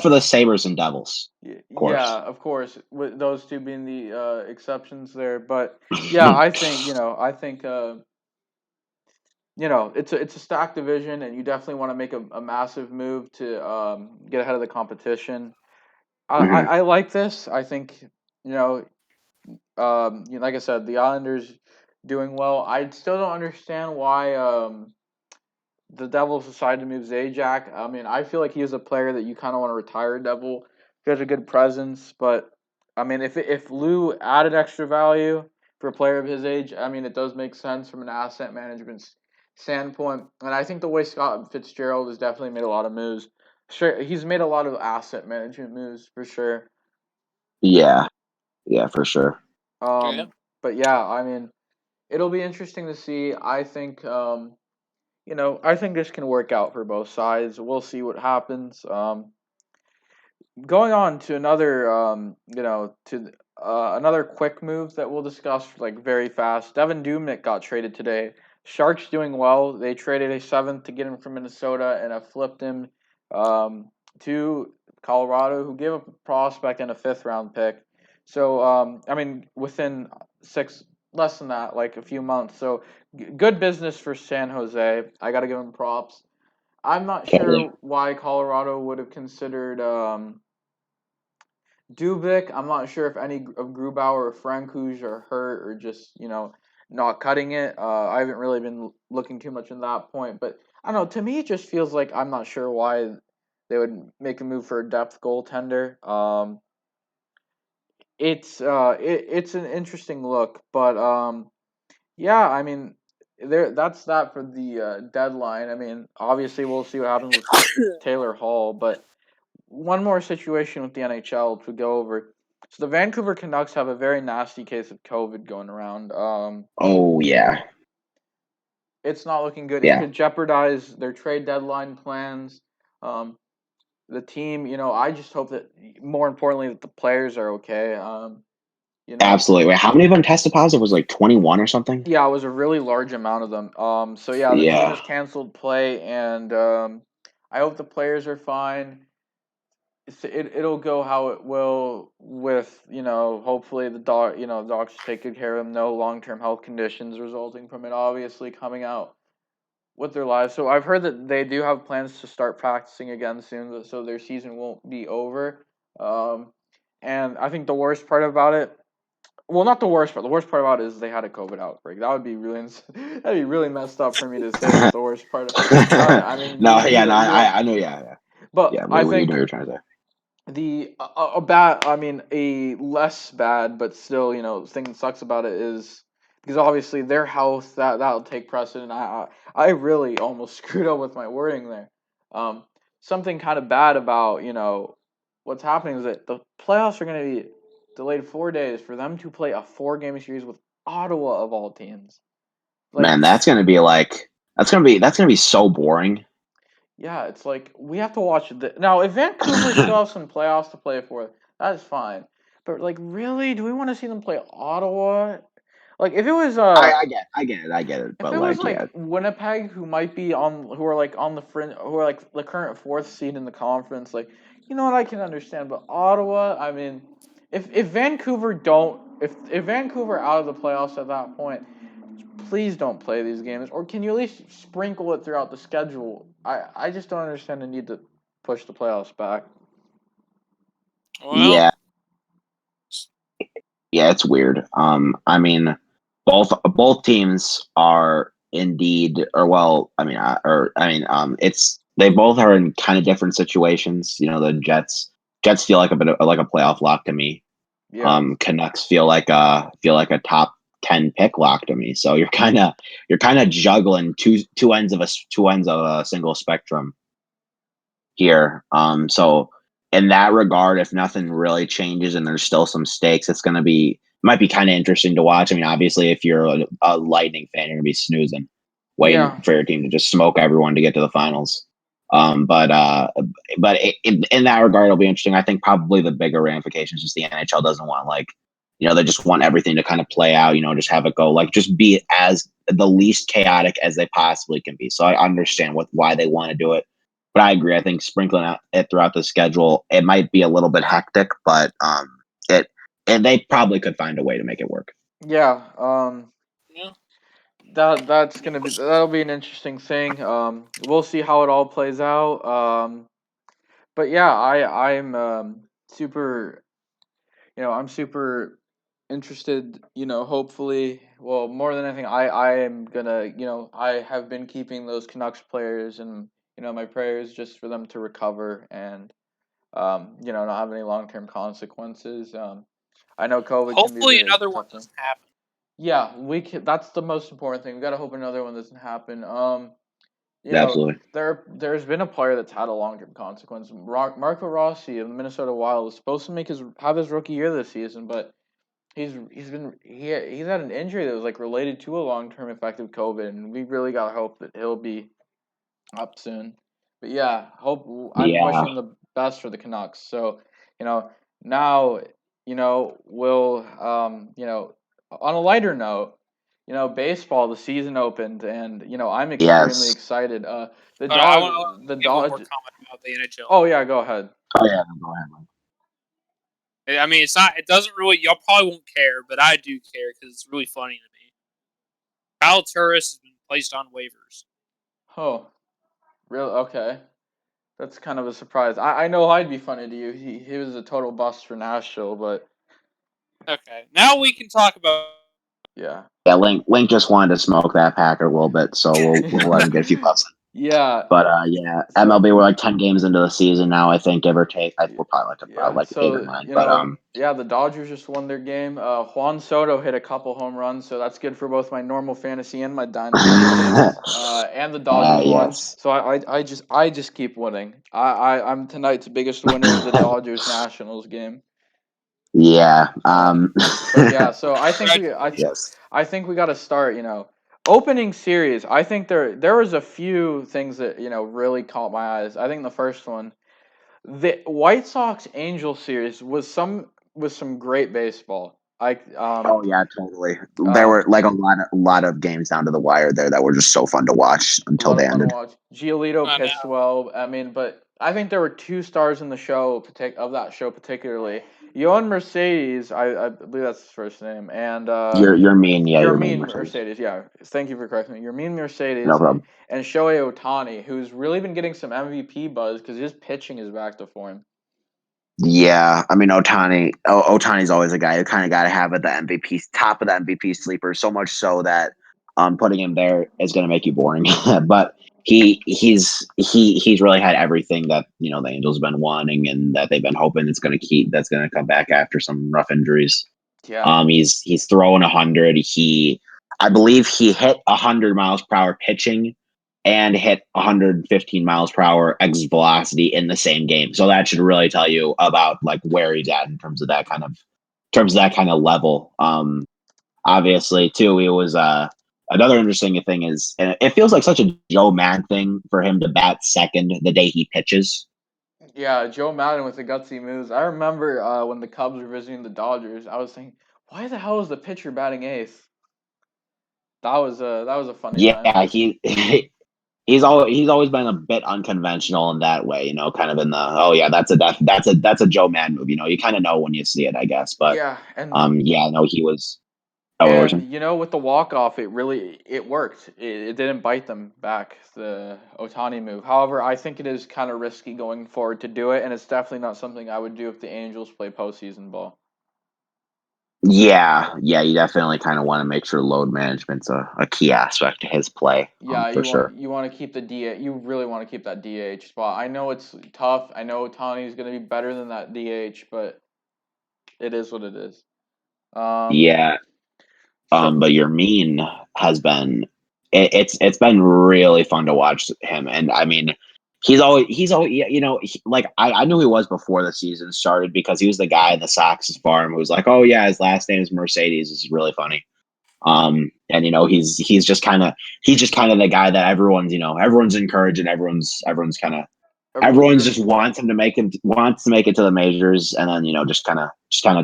for the Sabres and Devils, of Yeah, course. of course, with those two being the exceptions there, but yeah, I think it's a stacked division, and you definitely want to make a massive move to get ahead of the competition. Mhm. I like this. I think you know, like I said, the Islanders doing well. I still don't understand why the Devils decided to move Zajac. I mean, I feel like he is a player that you kind of want to retire. Devil, he has a good presence, but I mean, if Lou added extra value for a player of his age, I mean, it does make sense from an asset management standpoint. And I think the way Scott Fitzgerald has definitely made a lot of moves. Sure, he's made a lot of asset management moves for sure. Yeah, yeah, for sure. Yeah. But yeah, I mean, it'll be interesting to see. I think I think this can work out for both sides. We'll see what happens. Going on to another, to another quick move that we'll discuss like very fast. Devin Dubnyk got traded today. Sharks doing well. They traded a seventh to get him from Minnesota and have flipped him to Colorado, who gave up a prospect and a fifth round pick. So I mean, within less than that, like a few months. So good business for San Jose. I got to give him props. I'm not Totally. sure why Colorado would have considered Dubik. I'm not sure if any of Grubauer or Frankuj are hurt or just not cutting it. I haven't really been looking too much in that point, but I don't know. To me, it just feels like I'm not sure why they would make a move for a depth goaltender. It's an interesting look, but yeah, I mean, that's that for the deadline. I mean, obviously we'll see what happens with Taylor Hall, but one more situation with the NHL to go over. So the Vancouver Canucks have a very nasty case of COVID going around. Oh yeah, It's not looking good. It yeah. could jeopardize their trade deadline plans. Um, the team, I just hope that more importantly that the players are okay. You know, Absolutely. Wait, how many of them tested positive? Was it like 21 or something? yeah, it was a really large amount of them. So yeah, the team Yeah. has canceled play, and I hope the players are fine. it'll go how it will with hopefully the doctors take good care of him. No long term health conditions resulting from it. Obviously coming out with their lives. So I've heard that they do have plans to start practicing again soon, so their season won't be over. And I think the worst part about it, well, not the worst part. The worst part about it is they had a COVID outbreak. That would be really that'd be really messed up for me to say. That's the worst part. I mean, No, yeah, no, I know, but yeah. I We know think what you're trying to say. the a bad, I mean, a less bad, but still, thing that sucks about it is because obviously their health that'll take precedent. I really almost screwed up with my wording there. Um, Something kind of bad about what's happening is that the playoffs are going to be delayed 4 days for them to play a 4 game series with Ottawa of all teams. Like, Man, that's gonna be so boring. yeah, it's like we have to watch it. Now, if Vancouver still have some playoffs to play for, that is fine. But like, really, do we want to see them play Ottawa? Like, I get it, if but it was like, yeah, like Winnipeg, who are like on the fringe, who are like the current fourth seed in the conference, like, what, I can understand. But Ottawa, I mean, if Vancouver don't, if Vancouver out of the playoffs at that point, please don't play these games, or can you at least sprinkle it throughout the schedule? I just don't understand the need to push the playoffs back. Well, yeah, yeah, it's weird. I mean, both teams are indeed, or well, I mean, it's they both are in kind of different situations. The Jets feel like a bit of like a playoff lock to me. Yeah, Canucks feel like a top 10 pick lock to me. So you're kind of juggling two ends of a single spectrum here. So in that regard, if nothing really changes and there's still some stakes, might be kind of interesting to watch. I mean, obviously, if you're a Lightning fan, you're gonna be snoozing, waiting yeah, for your team to just smoke everyone to get to the finals. But in that regard, it'll be interesting. I think probably the bigger ramifications is the NHL doesn't want they just want everything to kind of play out. Just have it go just be as the least chaotic as they possibly can be. So I understand why they want to do it. But I agree. I think sprinkling it throughout the schedule, it might be a little bit hectic, but it and they probably could find a way to make it work. yeah. yeah. That'll be an interesting thing. We'll see how it all plays out. But yeah, I'm super. I'm super interested. Hopefully, well, more than anything, I am gonna. I have been keeping those Canucks players and my prayers just for them to recover and not have any long term consequences. I know COVID can be a Hopefully, very another one tough thing. doesn't happen. Yeah, we can. That's the most important thing. We got to hope another one doesn't happen. Absolutely. There's been a player that's had a long term consequence. Marco Rossi of the Minnesota Wild was supposed to have his rookie year this season, but he's had an injury that was like related to a long term effect of COVID, and we really got to hope that he'll be up soon. But yeah, I'm Yeah. wishing the best for the Canucks. So, you know, now, we'll on a lighter note, baseball, the season opened and I'm extremely Yes. excited. The All right, I want dog the to give one more dog comment about the NHL. Oh yeah, go ahead. Oh yeah. Go ahead. I mean, it's not. It doesn't really. Y'all probably won't care, but I do care because it's really funny to me. Kyle Turris has been placed on waivers. Oh, really? Okay. That's kind of a surprise. I know I'd be funny to you. He was a total bust for Nashville, but Okay, now we can talk about. yeah. Yeah. Link just wanted to smoke that Packer a little bit, so we'll let him get a few puffs. Yeah. But yeah, So MLB we're like 10 games into the season now, I think, give or take. We're probably yeah. like 8 or So 9. But yeah, the Dodgers just won their game. Juan Soto hit a couple home runs, so that's good for both my normal fantasy and my dynasty leagues. And the Dodgers won, yes. so I just keep winning. I'm tonight's biggest winner of the Dodgers Nationals game. Yeah. But yeah, so Congratulations. yes. I think we got to start. Opening series. I think there was a few things that really caught my eyes. I think the first one, the White Sox Angel series, was some great baseball. Oh yeah, totally. There Um were like a lot of games down to the wire there that were just so fun to watch a until lot they of fun to ended. watch. Giolito I pitched know. well. I mean, but I think there were two stars in the show of that show particularly. Yohan Mercedes, I believe that's his first name, and You're mean, yeah, you're mean Yermin Mercedes. Mercedes. Yeah, thank you for correcting me. Yermin No Mercedes problem. and Shohei Ohtani, who's really been getting some MVP buzz because his pitching is back to form. Yeah, I mean Otani's always a guy who kind of got to have at the MVP top of the MVP sleeper. So much so that putting him there is going to make you boring. But he's really had everything that the Angels have been wanting and that they've been hoping it's going to keep. That's going to come back after some rough injuries. Yeah. He's throwing 100. I believe he hit 100 miles per hour pitching and hit 115 miles per hour exit velocity in the same game. So that should really tell you about like where he's at in terms of that kind of level. Obviously, too, it was another interesting thing is, and it feels like such a Joe Madden thing for him to bat second the day he pitches. Yeah, Joe Madden with the gutsy moves. I remember when the Cubs were visiting the Dodgers, I was thinking, why the hell is the pitcher batting eighth? That was a funny time. Yeah, he's always been a bit unconventional in that way, kind of in the that's a Joe Madden move. You kind of know when you see it, I guess. But Yeah, and yeah, no, he was. Oh, what was and it? with the walk off, it worked. It didn't bite them back, the Otani move. However, I think it is kind of risky going forward to do it, and it's definitely not something I would do if the Angels play postseason ball. Yeah, you definitely kind of want to make sure load management's a key aspect to his play, Yeah, for sure. you want to keep the DH. You really want to keep that DH spot. I know it's tough. I know Otani is going to be better than that DH, but it is what it is. Yeah, So but your mean has been it's been really fun to watch him, and I mean he's always like I knew he was before the season started because he was the guy in the Sox farm who was like, oh yeah, his last name is Mercedes. This is really funny. And he's just kind of the guy that everyone's encouraging, everyone's everyone's just rooting for. wants to make it to the majors, and then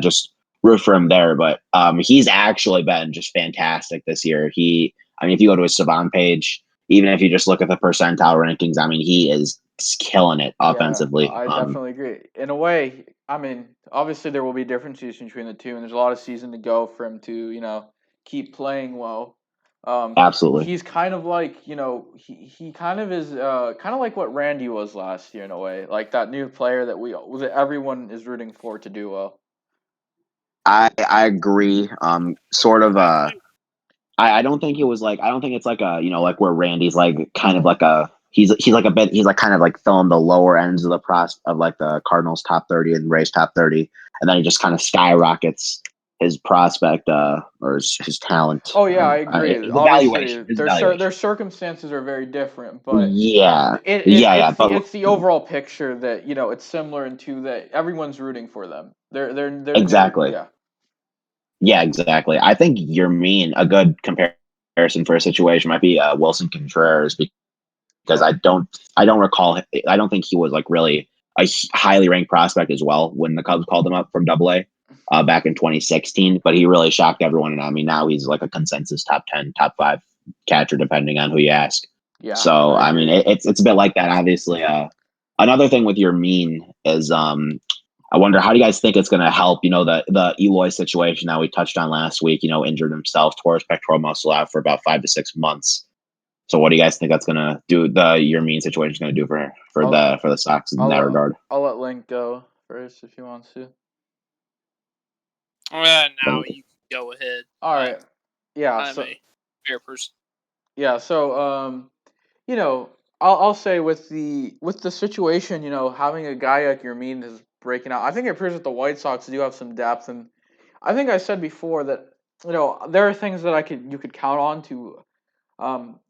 just root for him there. But he's actually been just fantastic this year. I mean, if you go to his Savant page, even if you just look at the percentile rankings, I mean, he is killing it Yeah, offensively. I definitely agree. In a way, I mean, obviously there will be differences between the two, and there's a lot of season to go for him to, keep playing well. Absolutely. He's kind of like, he kind of is kind of like what Randy was last year in a way, like that new player that everyone is rooting for to do well. I agree. Sort of. I don't think it was like I don't think it's like a like where Randy's like kind of like a he's like a bit he's like kind of like filling the lower ends of the of like the Cardinals top 30 and Rays top 30, and then he just kind of skyrockets his prospect or his talent. Oh yeah, I agree. His Obviously, evaluation. His their evaluation. circumstances are very different, but Yeah, it's the but overall picture that it's similar into that everyone's rooting for them. They're exactly. yeah. Yeah, exactly. I think you're mean. A good comparison for a situation might be Wilson Contreras because Yep. I don't recall I don't think he was like really a highly ranked prospect as well when the Cubs called him up from Double A back in 2016. But he really shocked everyone, and I mean now he's like a consensus top 10, top 5 catcher depending on who you ask. Yeah, So I I mean agree. it's a bit like that. Obviously, another thing with your mean is I wonder how do you guys think it's going to help? The Eloy situation that we touched on last week. Injured himself, tore his pectoral muscle out for about 5 to 6 months. So what do you guys think that's gonna do? Your mean situation is gonna do I'll for the Sox in that I'll regard? I'll let Link go first if he wants to. Now you can go ahead. All right. Yeah. I'm So a fair person. yeah. So you know, I'll say with the situation, having a guy like your mean is breaking out. I think it appears that the White Sox do have some depth, and I think I said before that there are things that you could count on to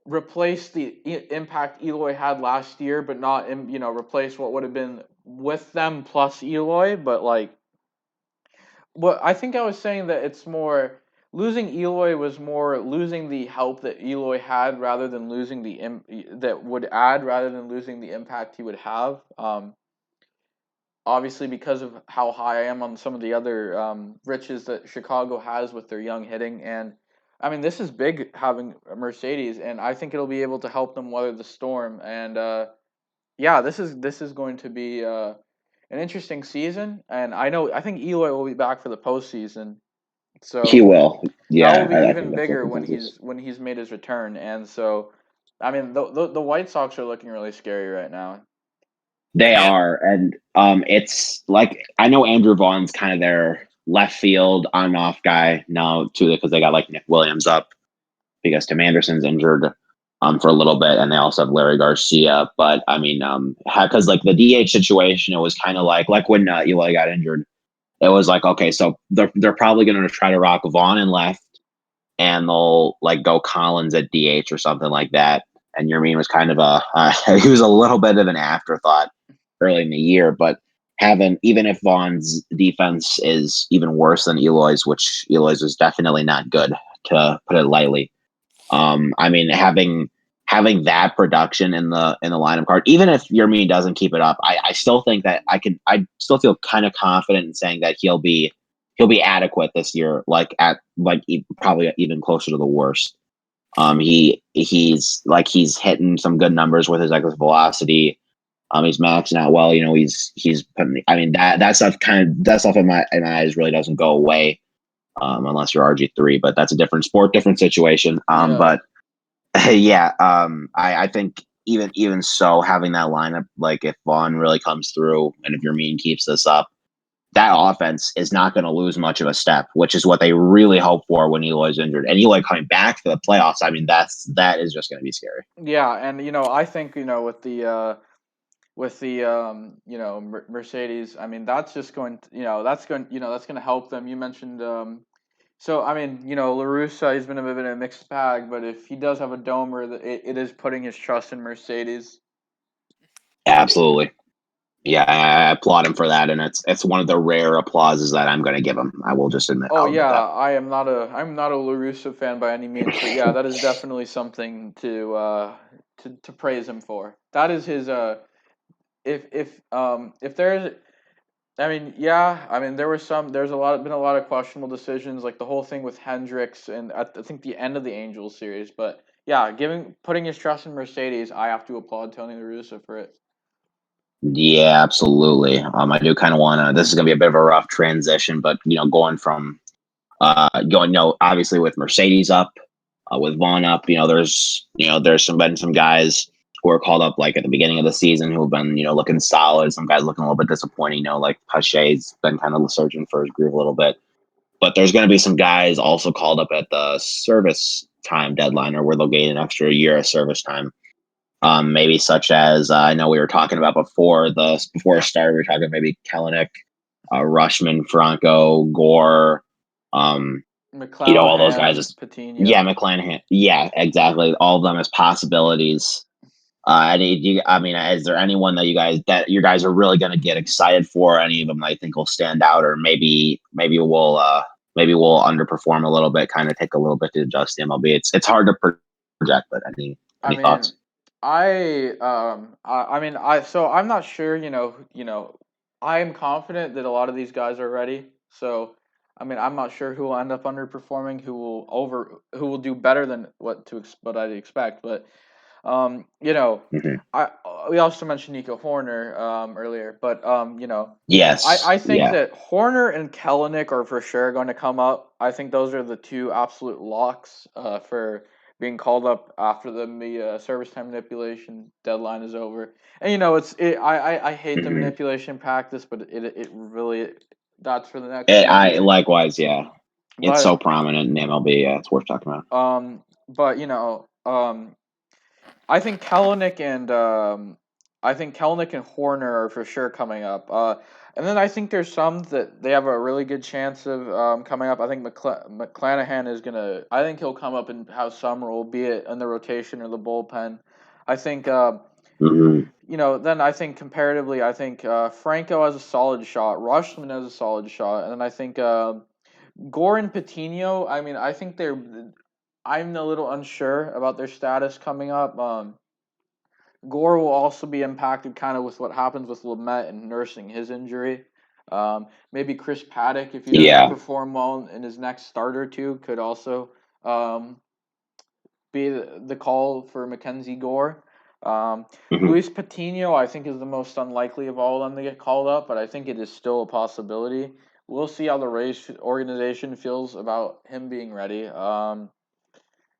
replace the impact Eloy had last year, but not replace what would have been with them plus Eloy. But like, what I think I was saying that it's more losing Eloy was more losing the help that Eloy had rather than losing that would add rather than losing the impact he would have. Obviously, because of how high I am on some of the other riches that Chicago has with their young hitting, and I mean this is big having a Mercedes, and I think it'll be able to help them weather the storm. And yeah, this is going to be an interesting season, and I think Eloy will be back for the postseason, He so will. that will Yeah, be I think even that's the bigger consensus. when he's made his return, and so I mean the White Sox are looking really scary right now. They Yeah. are, and it's like I know Andrew Vaughn's kind of their left field on and off guy now too, because they got like Nick Williams up because Tim Anderson's injured for a little bit, and they also have Larry Garcia. But I mean, because like the DH situation, it was kind of like when Eli got injured, it was like okay, so they're probably going to try to rock Vaughn in left, and they'll like go Collins at DH or something like that. And Yermin was kind of he was a little bit of an afterthought early in the year, but having even if Vaughn's defense is even worse than Eloy's, which Eloy's was definitely not good to put it lightly. I mean, having that production in the lineup card, even if Yermin doesn't keep it up, I still think that I still feel kind of confident in saying that he'll be adequate this year, like at probably even closer to the worst. He's hitting some good numbers with his exit velocity. He's maxing out well. You know, he's putting. I mean that stuff in my eyes really doesn't go away unless you're RG3, but that's a different sport, different situation. Yeah. But yeah, I think even so, having that lineup, like if Vaughn really comes through, and if Yermin keeps this up, that offense is not going to lose much of a step, which is what they really hope for when Eloy's injured. And Eloy coming back for the playoffs, I mean, that is just going to be scary. Yeah, and I think with the Mercedes, I mean that's just going to, that's going to help them. You mentioned so I mean Larusa, he's been a bit of a mixed bag, but if he does have a domer, it is putting his trust in Mercedes. Absolutely. Yeah, I applaud him for that, and it's one of the rare applauses that I'm going to give him. I will just admit, Oh I'll admit yeah, that. I'm not a Larusa fan by any means, but yeah, that is definitely something to praise him for. That is his if there's I mean, yeah. I mean, There's been a lot of questionable decisions, like the whole thing with Hendricks, and I think the end of the Angels series. But yeah, putting his trust in Mercedes, I have to applaud Tony La Russa for it. Yeah, absolutely. I do kind of want to. This is going to be a bit of a rough transition, but going from obviously with Mercedes up, with Vaughn up, there's been some guys who are called up like at the beginning of the season who have been looking solid. Some guys looking a little bit disappointing. Like Pache's been kind of searching for his groove a little bit. But there's going to be some guys also called up at the service time deadline, or where they'll gain an extra year of service time. Maybe such as I know we were talking about before it started. We were talking maybe Kellenic, Rushman, Franco, Gore, all those guys. McClanahan, Yeah, Patino. McClanahan. Yeah, exactly. All of them as possibilities. I mean, is there anyone that you guys are really going to get excited for? Any of them I think will stand out, or maybe we'll underperform a little bit, kind of take a little bit to adjust the MLB. It's hard to project, but I any mean, thoughts? I mean, so I'm not sure. I am confident that a lot of these guys are ready. So, I mean, I'm not sure who will end up underperforming, who will do better than what I'd expect. But you know, Hmm. I we also mentioned Nico Horner earlier, but Yes, I think yeah. that Horner and Kellenic are for sure going to come up. I think those are the two absolute locks for being called up after the service time manipulation deadline is over. And I hate the Hmm. manipulation practice, but it really that's for the next I year. likewise, yeah. It's so But prominent in MLB. Yeah, it's worth talking about. but I think Kellenic and Horner are for sure coming up. And then I think there's some that they have a really good chance of coming up. I think McClanahan is gonna. I think he'll come up and have some role, be it in the rotation or the bullpen. I think Hmm. Then I think comparatively, I think Franco has a solid shot. Rushman has a solid shot, and then I think Gore and Patino. I mean, I think they're. I'm a little unsure about their status coming up. Gore will also be impacted kind of with what happens with Lamette and nursing his injury. Maybe Chris Paddock, if he doesn't Yeah. perform well in his next start or two, could also um, be the call for Mackenzie Gore. Luis Patino, I think, is the most unlikely of all of them to get called up, but I think it is still a possibility. We'll see how the Rays organization feels about him being ready.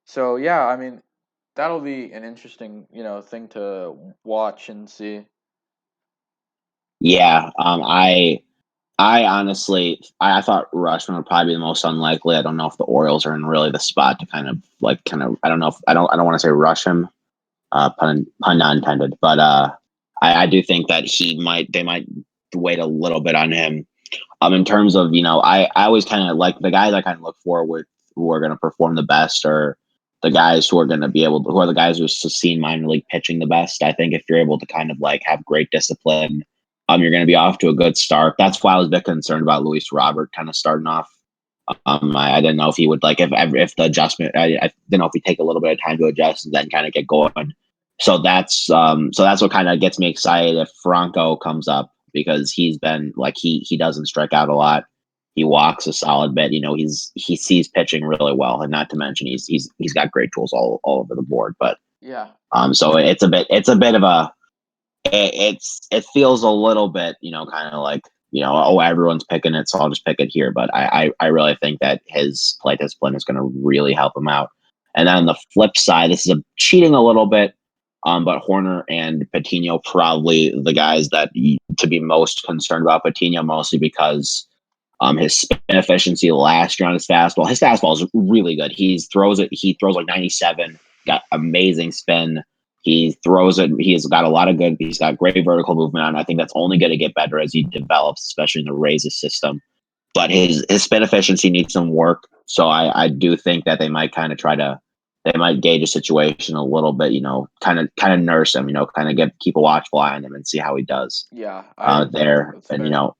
So yeah, I mean, that'll be an interesting, thing to watch and see. Yeah, I honestly, I thought Rushman would probably be the most unlikely. I don't know if the Orioles are in really the spot to I don't know if I don't want to say rush him, pun not intended, but I do think that they might wait a little bit on him. In terms of I always kind of like the guys I kind of look for with who are going to perform the best, or the guys who are going to be able to, who are the guys who've seen minor league pitching the best. I think if you're able to kind of like have great discipline, you're going to be off to a good start. That's why I was a bit concerned about Luis Robert kind of starting off. I didn't know if he would like if the adjustment. I didn't know if he'd take a little bit of time to adjust and then kind of get going. So that's what kind of gets me excited if Franco comes up, because he's been like he doesn't strike out a lot. He walks a solid bit. He sees pitching really well, and not to mention he's got great tools all over the board. But Yeah. so it's a bit of a it feels a little bit, kind of like, oh, everyone's picking it, so I'll just pick it here. But I really think that his play discipline is going to really help him out. And then on the flip side, this is cheating a little bit, but Horner and Patino probably the guys to be most concerned about. Patino mostly because his spin efficiency last year on his fastball. His fastball is really good. He throws like 97, got amazing spin. He throws it. He's got a lot of good. He's got great vertical movement on. I think that's only going to get better as he develops, especially in the Rays system. But his spin efficiency needs some work. So I do think that they might kind of they might gauge a situation a little bit, kind of nurse him, kind of keep a watchful eye on him and see how he does Yeah, there. that's And, fair.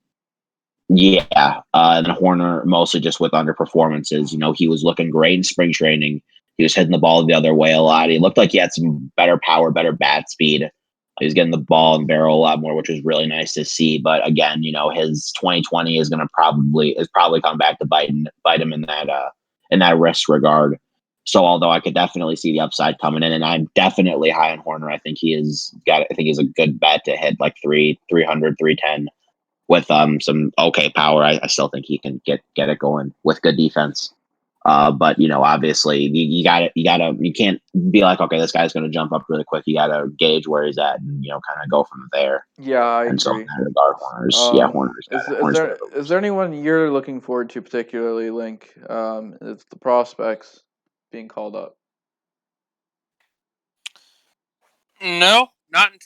yeah. And Horner mostly just with underperformances. He was looking great in spring training. He was hitting the ball the other way a lot. He looked like he had some better power, better bat speed. He was getting the ball and barrel a lot more, which was really nice to see. But again, his 2020 is probably come back to bite him in that risk regard. So although I could definitely see the upside coming in, and I'm definitely high on Horner. I think I think he's a good bet to hit like 300, 310 with some okay power. I still think he can get it going with good defense. But obviously you can't be like, okay, this guy's going to jump up really quick. You got to gauge where he's at and kind of go from there. Yeah, I And so in agree. that regard, Is Horner's there is there anyone you're looking forward to particularly, Link? It's the prospects being called up. No, not in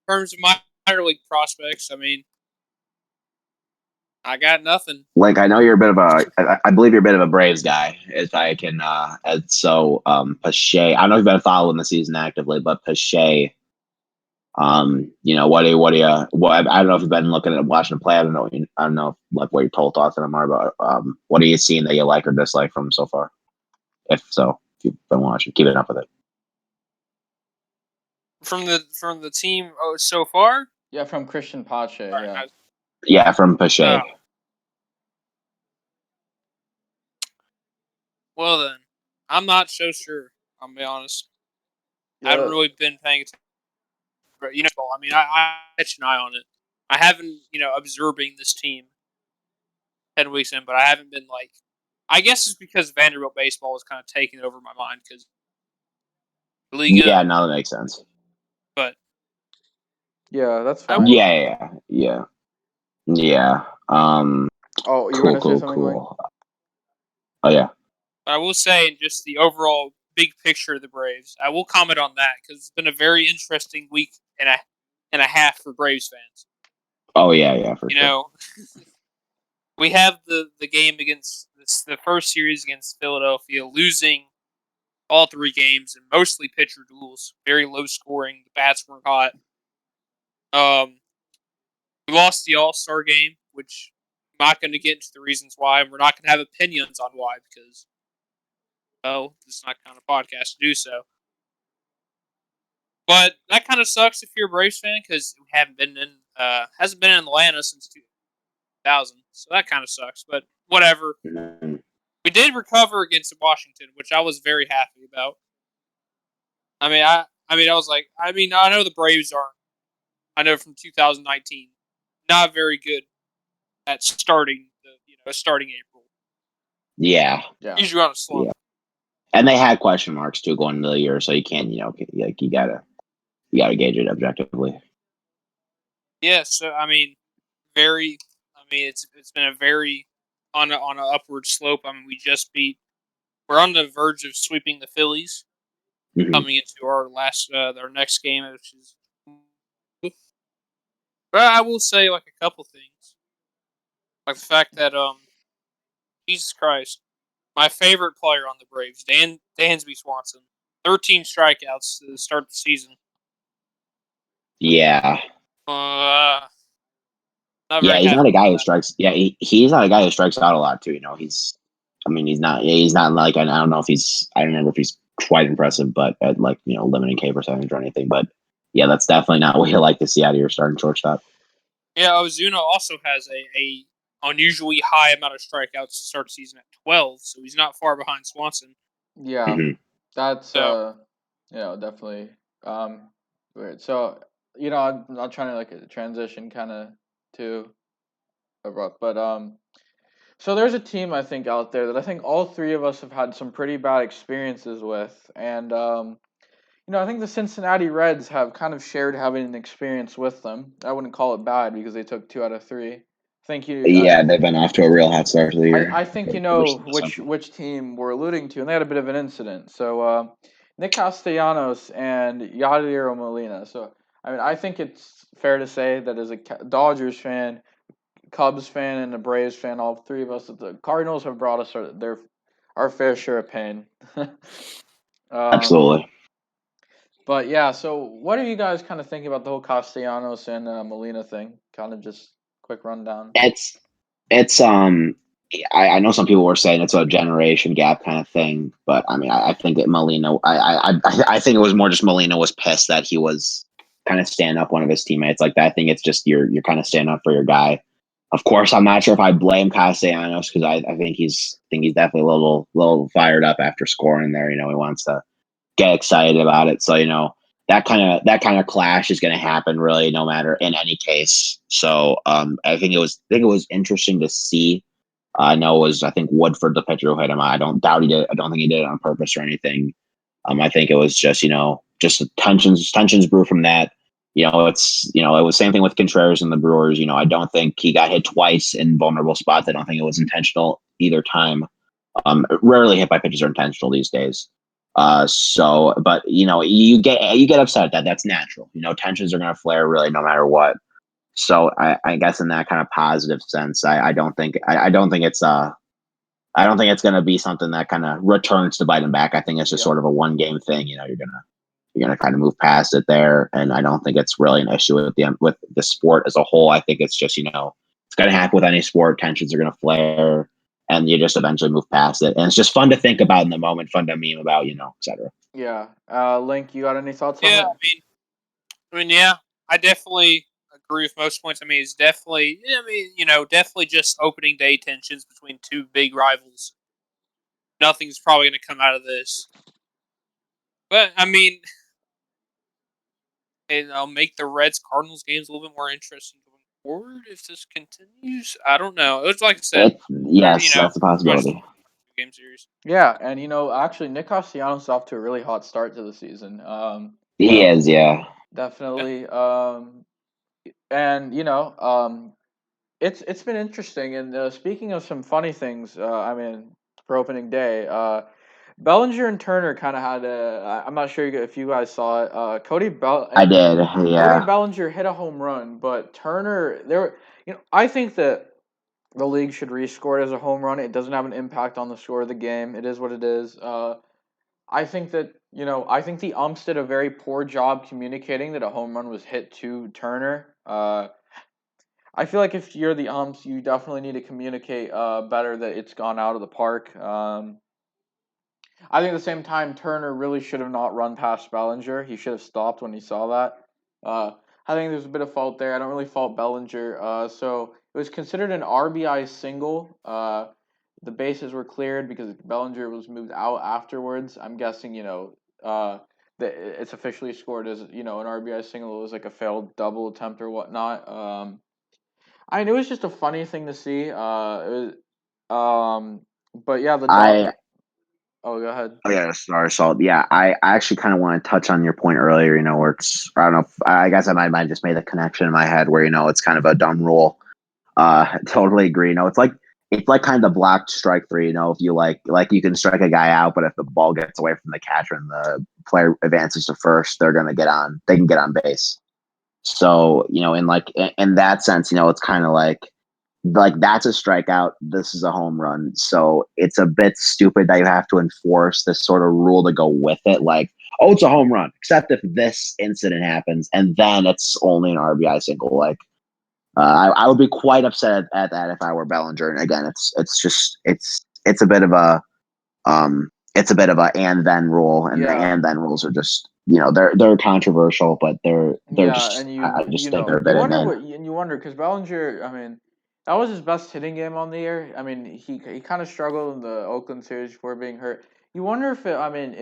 terms of minor league prospects. I mean, I got nothing. like, I know you're a bit of I believe you're a bit of a Braves guy, if I can. And so Pache, I don't know if you've been following the season actively, but Pache. I don't know if you've been looking at watching him play. I don't know like what your total thoughts on him are, but what are you seeing that you like or dislike from him so far? If so, if you've been watching, keep it up with it. From the team so far? Yeah, from Christian Pache. Yeah. Yeah, from Pache. Well then, I'm not so sure. I'll be honest. I Yeah. haven't really been paying attention. But I mean, I catch an eye on it. I haven't, observing this team 10 weeks in, but I haven't been like. I guess it's because Vanderbilt baseball was kind of taking over my mind because really good. Yeah, no, that makes sense. But yeah, that's I fine. Yeah. Oh, you were Cool, gonna say cool, something, Link? cool. Oh yeah. I will say, in just the overall big picture of the Braves, I will comment on that because it's been a very interesting week and a half for Braves fans. Oh yeah, for sure. We have the game against the first series against Philadelphia, losing all three games and mostly pitcher duels, very low scoring. The bats weren't hot. We lost the All-Star game, which I'm not going to get into the reasons why. We're not going to have opinions on why because, this is not kind of podcast to do so. But that kind of sucks if you're a Braves fan because we hasn't been in Atlanta since 2000, so that kind of sucks. But whatever. Mm-hmm. We did recover against Washington, which I was very happy about. I I mean, I know the Braves aren't. I know from 2019, not very good at starting April. Yeah, Yeah. Usually on a slump. Yeah. And they had question marks too going into the year, so you can't, like you gotta gauge it objectively. Yeah, so I mean, it's been a very on a upward slope. I mean, we're on the verge of sweeping the Phillies Mhm. coming into our next game, which is. But I will say like a couple things, like the fact that Jesus Christ, my favorite player on the Braves, Dansby Swanson, 13 strikeouts to start the season. Yeah, Not yeah, very he's happy not a guy about who that. strikes. Yeah, he's not a guy who strikes out a lot too. I mean, he's not. Yeah, he's not like. I don't know if he's. I don't remember if he's quite impressive, but at like limiting K percentage or anything. But yeah, that's definitely not what you like to see out of your starting shortstop. Yeah, Ozuna also has a unusually high amount of strikeouts to start the season at 12, so he's not far behind Swanson. Yeah. Hmm. That's So definitely weird. So, I'm not trying to like transition kind of to abrupt, but so there's a team I think out there that I think all three of us have had some pretty bad experiences with, and I think the Cincinnati Reds have kind of shared having an experience with them. I wouldn't call it bad because they took 2 out of 3. I think Yeah, they've been off to a real hot start to the year. I think you know which team we're alluding to, and they had a bit of an incident. So Nick Castellanos and Yadier Molina. So I mean, I think it's fair to say that as a Dodgers fan, Cubs fan, and a Braves fan, all three of us, the Cardinals have brought us our fair share of pain. um, Absolutely. but yeah, so what do you guys kind of think about the whole Castellanos and Molina thing? Kind of just quick rundown. It's I know some people were saying it's a generation gap kind of thing, but I mean I think that Molina I think it was more just Molina was pissed that he was kind of standing up one of his teammates like that. I think it's just you're kind of standing up for your guy. Of course, I'm not sure if I blame Castellanos because I think he's definitely a little fired up after scoring there. He wants to get excited about it. So that kind of clash is going to happen really no matter in any case. So I think it was interesting to see. I know it was I think Woodford the pitcher who hit him. I don't doubt he did. I don't think he did it on purpose or anything. I think it was just tensions brew from that. It was same thing with Contreras and the Brewers. I don't think he got hit twice in vulnerable spots. I don't think it was intentional either time. Rarely hit by pitches are intentional these days. But you get upset at that. That's natural. Tensions are going to flare really no matter what. So I guess in that kind of positive sense, I don't think I don't think it's going to be something that kind of returns to bite him back. I think it's just Yeah, sort of a one game thing. You're gonna kind of move past it there, and I don't think it's really an issue with the sport as a whole. I think it's just it's gonna happen with any sport. Tensions are gonna flare, and you just eventually move past it. And it's just fun to think about in the moment, fun to meme about, etc. yeah. Link, you got any thoughts on yeah, it? yeah, I definitely agree with most points. I mean, it's definitely, definitely just opening day tensions between two big rivals. Nothing's probably going to come out of this, but I mean, it'll make the Reds Cardinals games a little bit more interesting going forward if this continues. I don't know. It's like I said, Yes, that's a much possibility. game series. Yeah, and actually, Nick Castellanos is off to a really hot start to the season. He is, yeah. Yeah. Definitely. And it's been interesting. And speaking of some funny things, I mean, for opening day, Bellinger and Turner kind of had I'm not sure if you guys saw it. I did, Cody yeah. Bellinger hit a home run, but Turner there. I think that the league should rescore it as a home run. It doesn't have an impact on the score of the game. It is what it is. I think that I think the umps did a very poor job communicating that a home run was hit to Turner. I feel like if you're the umps, you definitely need to communicate better that it's gone out of the park. I think at the same time, Turner really should have not run past Bellinger. He should have stopped when he saw that. I think there's a bit of fault there. I don't really fault Bellinger. So it was considered an RBI single. The bases were cleared because Bellinger was moved out afterwards. I'm guessing, it's officially scored as an RBI single. It was like a failed double attempt or whatnot. It was just a funny thing to see. But yeah, the dog. I Oh, go ahead. Oh yeah, Star Assault. Yeah, I actually kind of want to touch on your point earlier. Where it's I don't know. I guess I might just made the connection in my head where it's kind of a dumb rule. Totally agree. It's like kind of the blocked strike three. If you like you can strike a guy out, but if the ball gets away from the catcher and the player advances to first, they're gonna get on. They can get on base. So in that sense, it's kind of like that's a strikeout. This is a home run. So it's a bit stupid that you have to enforce this sort of rule to go with it. Like, oh, it's a home run, except if this incident happens, and then it's only an RBI single. Like, I would be quite upset at that if I were Bellinger. And again, it's a bit of a and then rule, and the Yeah. and then rules are just they're controversial, but they're Yeah, just and I just think they're a you bit wonder inane. and you wonder because Bellinger, I mean, that was his best hitting game on the year. I mean, he kind of struggled in the Oakland series before being hurt. You wonder if I mean,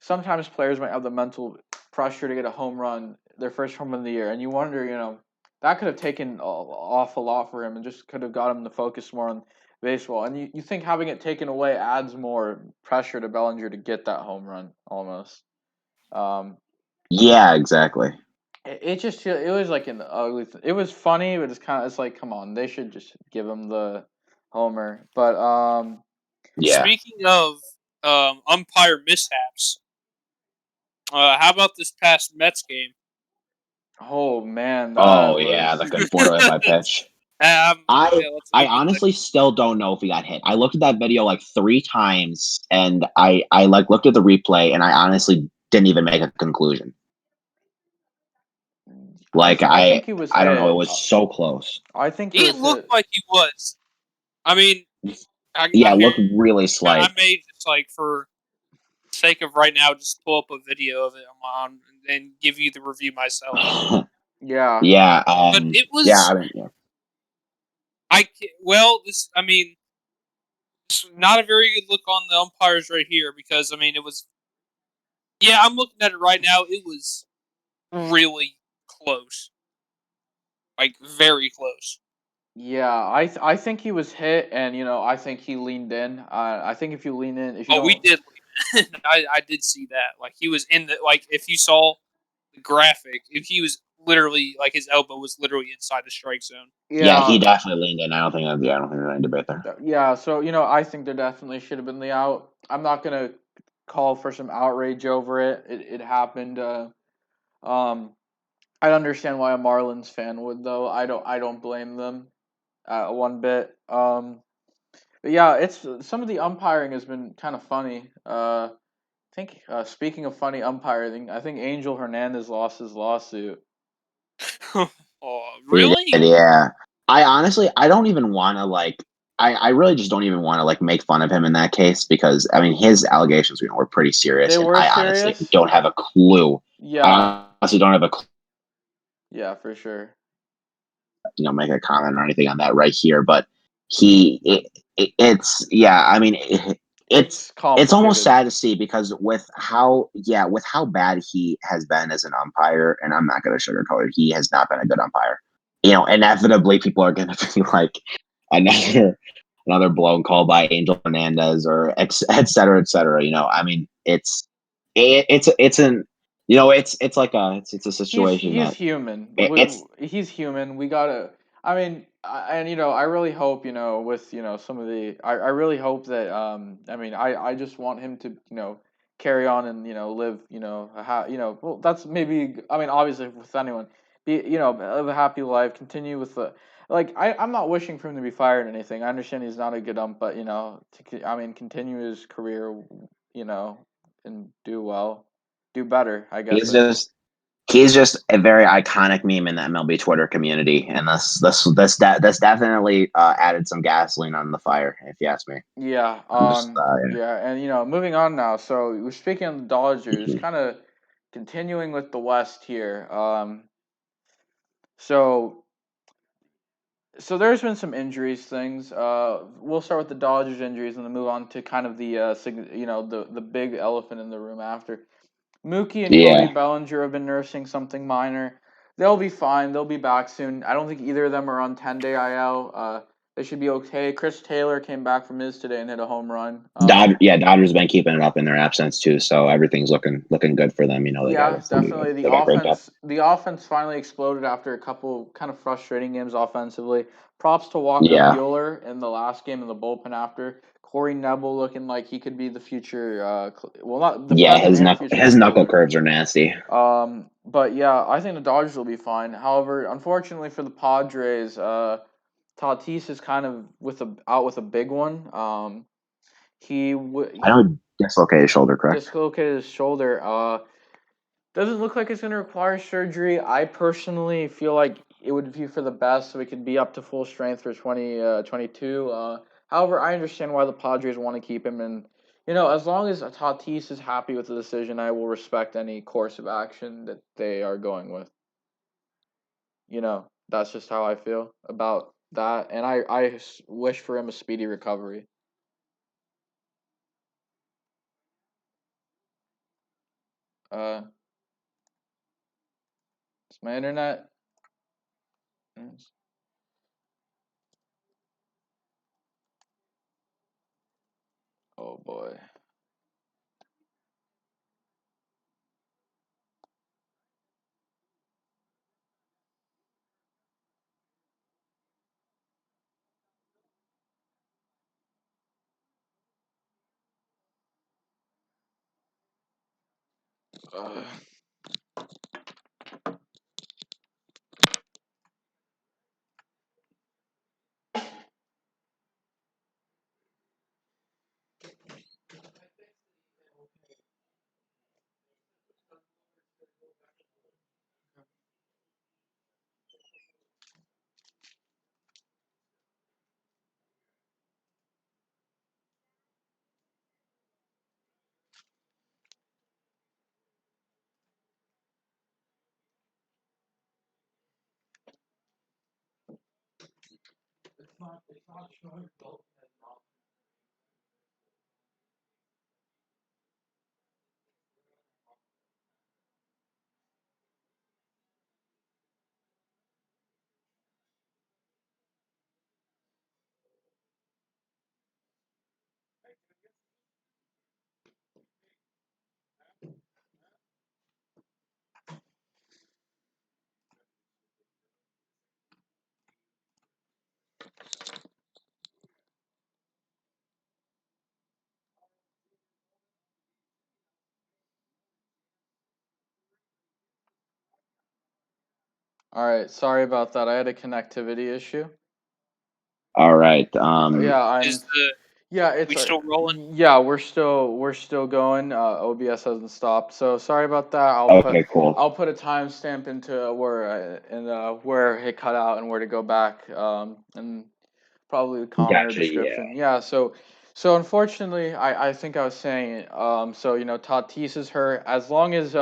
sometimes players might have the mental pressure to get a home run, their first home run of the year, and you wonder, that could have taken an awful lot for him and just could have got him to focus more on baseball. And you think having it taken away adds more pressure to Bellinger to get that home run almost. Um, Yeah, exactly. it just it was like an ugly. It was funny, but it's like come on, they should just give him the homer. But Yeah. Speaking of umpire mishaps, how about this past Mets game? oh man, Oh that yeah, the was good borderline by pitch. I Yeah, let's I move on to honestly still don't know if he got hit. I looked at that video like 3 times, and I like looked at the replay, and I honestly didn't even make a conclusion. Like I think he was I don't know. It hit. was so close. I think he It was looked hit. like he was. I mean, Yeah, it here looked really I slight. may just like for sake of right now just pull up a video of it on and give you the review myself. Yeah, Yeah. But it Yeah. was I mean, yeah. this. I mean, it's not a very good look on the umpires right here because I mean it was. Yeah, I'm looking at it right now. It was really close, like very close. yeah. I think he was hit, and I think he leaned in. I think if you lean in, if you Oh, we don't, did. I did see that. Like he was in the like if you saw the graphic, if he was literally like his elbow was literally inside the strike zone. Yeah, he yeah, definitely leaned in. I don't think there's any debate there. yeah. So I think there definitely should have been the out. I'm not gonna call for some outrage over it. It happened. Um, I understand why a Marlins fan would though. I don't blame them one bit. But yeah, it's some of the umpiring has been kind of funny. I think speaking of funny umpiring, I think Angel Hernandez lost his lawsuit. Oh, He really? did, yeah. I don't even want to I really just don't even want to make fun of him in that case because I mean his allegations were pretty serious They and were I honestly serious. don't have a clue. Yeah, I honestly don't have a clue, yeah, for sure. make a comment or anything on that right here, but he it's yeah, I mean It's it's almost complicated. sad to see because with how bad he has been as an umpire, and I'm not going to sugarcoat it, he has not been a good umpire. Inevitably people are going to be like another blown call by Angel Hernandez or et cetera, et cetera. I mean, it's an it's like it's a situation He's that human. it's He's human. We gotta. I mean, and I really hope with some of the. I really hope that I mean I just want him to carry on and live well that's maybe I mean obviously with anyone be live a happy life, continue with the I'm not wishing for him to be fired or anything. I understand he's not a good ump, but I mean continue his career you know and do well, do better. I guess he's just he's just a very iconic meme in the MLB Twitter community, and this definitely added some gasoline on the fire, if you ask me. Yeah, I'm just yeah, and moving on now. So we're speaking of the Dodgers, yeah. kind of continuing with the West here. So there's been some injuries things. We'll start with the Dodgers injuries and then move on to kind of the the big elephant in the room after. Mookie and Cody Yeah. Bellinger have been nursing something minor. They'll be fine. They'll be back soon. I don't think either of them are on 10-day IL. They should be okay. Chris Taylor came back from his today and hit a home run. Dodgers been keeping it up in their absence too, so everything's looking good for them. You know, Yeah, definitely. they got great depth. The offense finally exploded after a couple kind of frustrating games offensively. Props to Walker Yeah, Bueller in the last game in the bullpen after. Corey Nebel looking like he could be the future, well, not the yeah. present and future His knuckle closer. curves are nasty. But yeah, I think the Dodgers will be fine. However, unfortunately for the Padres, Tatis is kind of out with a big one. I know dislocate his shoulder, correct? Dislocated his shoulder. Doesn't look like it's going to require surgery. I personally feel like it would be for the best so it could be up to full strength for 2022. However, I understand why the Padres want to keep him. And, as long as Tatis is happy with the decision, I will respect any course of action that they are going with. That's just how I feel about that. And I wish for him a speedy recovery. Uh, is my internet? Oh boy. Uh, all right, sorry about that. I had a connectivity issue. All right. Yeah, Is the yeah, it's we still rolling? yeah, we're still going. OBS hasn't stopped. So sorry about that. Okay. Cool. I'll put a timestamp into where it cut out and where to go back. And probably the comment or Gotcha. Yeah. description. Yeah. So unfortunately, I think I was saying it. So Tatis is hurt. As long as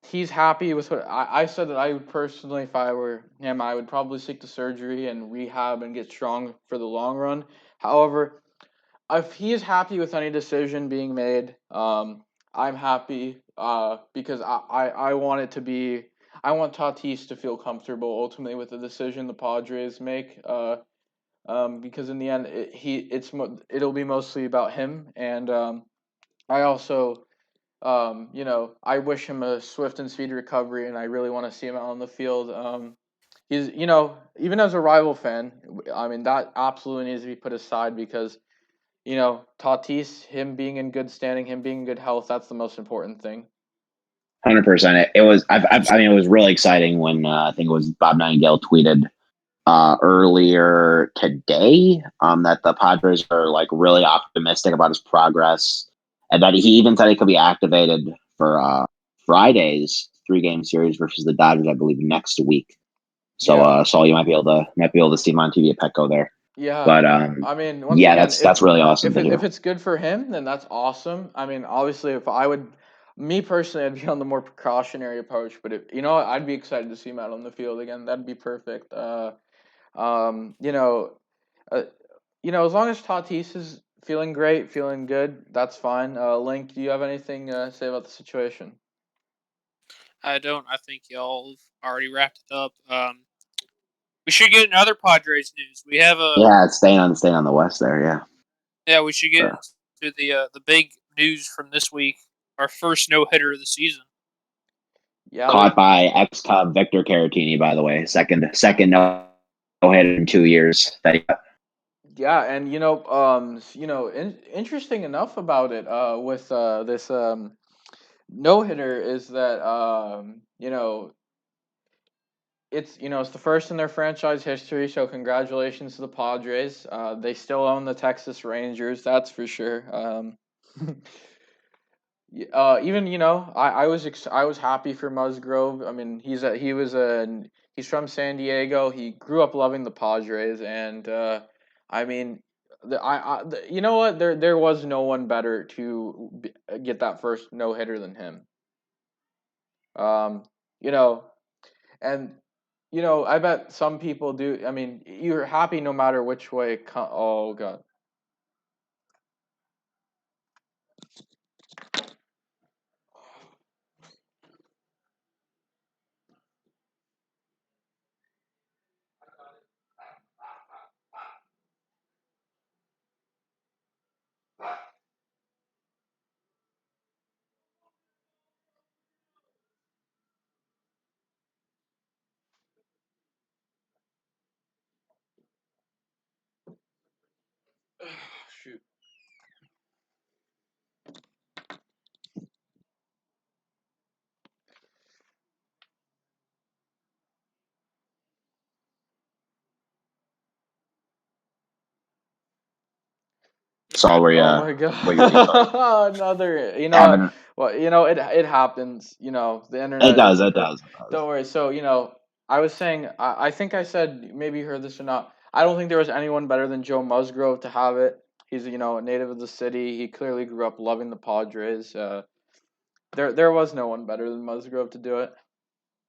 he's happy with what I said, that I would personally, if I were him, I would probably seek the surgery and rehab and get strong for the long run. However, if he is happy with any decision being made, I'm happy because I want it to be. I want Tatis to feel comfortable ultimately with the decision the Padres make. Because in the end, it'll be mostly about him, and I also, I wish him a swift and speedy recovery, and I really want to see him out on the field. He's, even as a rival fan, I mean that absolutely needs to be put aside because Tatis, him being in good standing, him being in good health, that's the most important thing. 100%. It was. I mean, it was really exciting when I think it was Bob Nightingale tweeted earlier today that the Padres are like really optimistic about his progress, and that he even said he could be activated for Friday's 3-game series versus the Dodgers, I believe, next week. So, Yeah, so you might be able to see him on TV at Petco there. yeah. But I mean, once yeah, again, that's really awesome to if hear. it's good for him, then that's awesome. I mean, obviously, if I would, me personally, I'd be on the more precautionary approach. But I'd be excited to see him out on the field again. That'd be perfect. Um, you know, uh, as long as Tatis is feeling great, feeling good, that's fine. Link, do you have anything to say about the situation? I don't. I think y'all have already wrapped it up. We should get another Padres news. We have a Yeah, it's staying on the West there. Yeah. yeah. We should get Sure. into the big news from this week. Our first no hitter of the season. Yeah, Caught by ex-Cub Victor Caratini, by the way. Second no hitter in 2 years. yeah, and interesting enough about it with this no hitter is that it's the first in their franchise history, so congratulations to the Padres. They still own the Texas Rangers, that's for sure. Even I was happy for Musgrove. I mean, he's from San Diego. He grew up loving the Padres, and I mean, you know what? There was no one better to get that first no hitter than him. Um, you know, and I bet some people do. I mean, you're happy no matter which way. Oh God. Shoot. Okay. Saw where Oh my you started. God. Another, Having well, it happens, the it internet does, is, it does, it does. don't worry. So, I was saying, I think I said, maybe you heard this or not. I don't think there was anyone better than Joe Musgrove to have it. He's, a native of the city. He clearly grew up loving the Padres. There was no one better than Musgrove to do it.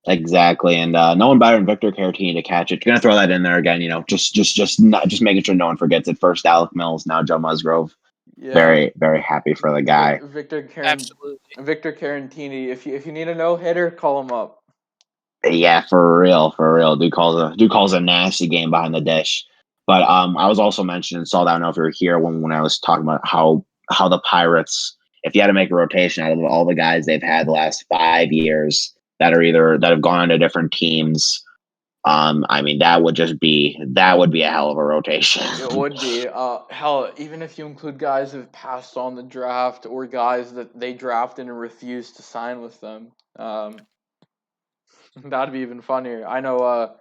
Exactly, and no one better than Victor Caratini to catch it. Gonna throw that in there again. Just making sure no one forgets it. First Alec Mills, now Joe Musgrove. Yeah. Very, very happy for the guy. Absolutely. Victor Carantini. If you need a no hitter, call him up. Yeah, for real, for real. Dude calls a nasty game behind the dish. But I was also mentioning, saw that, I don't know if you were here when I was talking about how the Pirates, if you had to make a rotation out of all the guys they've had the last 5 years that have gone on to different teams, I mean that would be a hell of a rotation. It would be. Hell, even if you include guys who've passed on the draft or guys that they drafted and refused to sign with them, that'd be even funnier. I know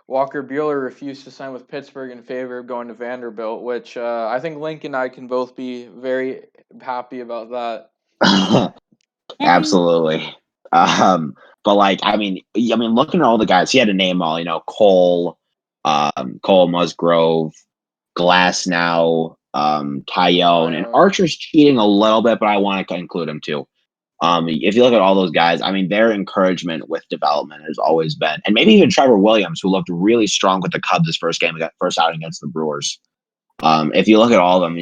Walker Bueller refused to sign with Pittsburgh in favor of going to Vanderbilt, which I think Link and I can both be very happy about that. Woohoo! Absolutely. But like, looking at all the guys, he had to name all, Cole Musgrove, Glass now, Tyone, and Tyone. Archer's cheating a little bit, but I want to include him too. If you look at all those guys, I mean, their encouragement with development has always been, and maybe even Trevor Williams, who looked really strong with the Cubs his first outing against the Brewers. If you look at all of them,